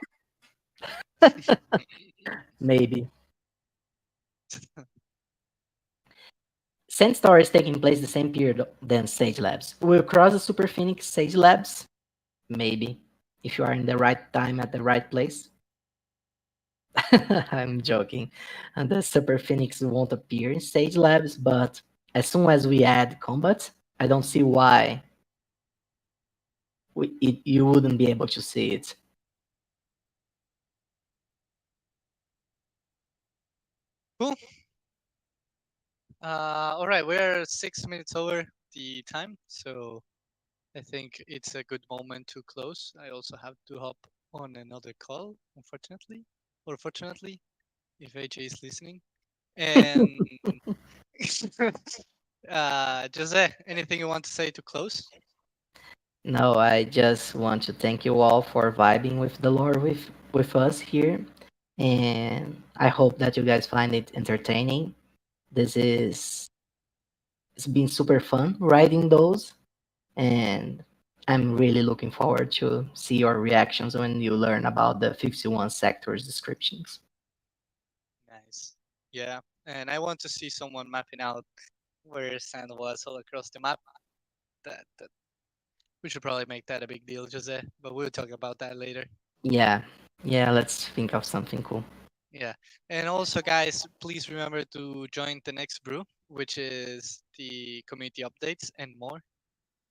maybe. Sandstar is taking place the same period than Sage Labs. Will cross the Super Phoenix Sage Labs? Maybe. If you are in the right time at the right place. I'm joking. And the Super Phoenix won't appear in Sage Labs, but as soon as we add combat, I don't see why you wouldn't be able to see it. Cool. All right, we're 6 minutes over the time, so I think it's a good moment to close. I also have to hop on another call, unfortunately, or fortunately, if AJ is listening. And Jose, anything you want to say to close? No, I just want to thank you all for vibing with the lore with us here. And I hope that you guys find it entertaining. This is It's been super fun writing those, and I'm really looking forward to see your reactions when you learn about the 51 sectors descriptions. Nice. Yeah, and I want to see someone mapping out where sand was all across the map. That we should probably make that a big deal, Jose. But we'll talk about that later. Yeah, yeah, let's think of something cool. Yeah, and also, guys, please remember to join the next brew, which is the community updates and more.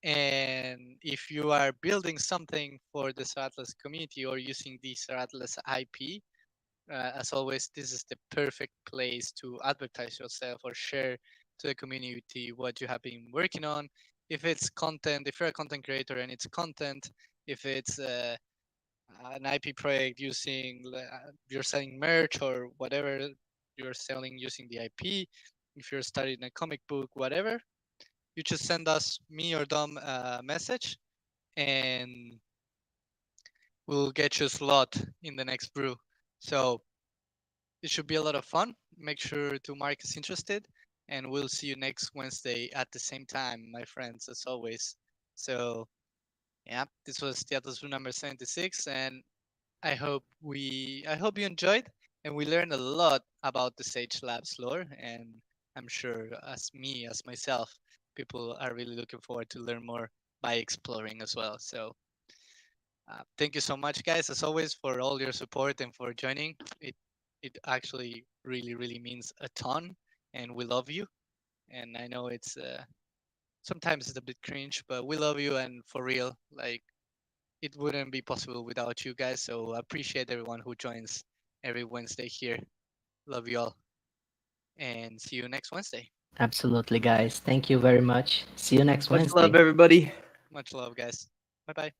And if you are building something for the Star Atlas community or using the Star Atlas IP, as always, this is the perfect place to advertise yourself or share to the community what you have been working on. If it's content, if you're a content creator and it's content, if it's an IP project using, you're selling merch or whatever you're selling using the IP, if you're studying a comic book, whatever, you just send us, me or Dom, a message and we'll get you a slot in the next brew. So it should be a lot of fun. Make sure to mark us interested, and we'll see you next Wednesday at the same time, my friends, as always. So, yeah, this was Teatros number 76, and I hope you enjoyed, and we learned a lot about the Sage Labs lore, and I'm sure as myself, people are really looking forward to learn more by exploring as well. So thank you so much, guys, as always, for all your support and for joining. It actually really means a ton, and we love you. And I know it's sometimes it's a bit cringe, but we love you, and for real, like it wouldn't be possible without you guys. So I appreciate everyone who joins every Wednesday here. Love you all, and see you next Wednesday. Absolutely, guys. Thank you very much. See you next Much Wednesday. love, everybody. Much love, guys. Bye bye.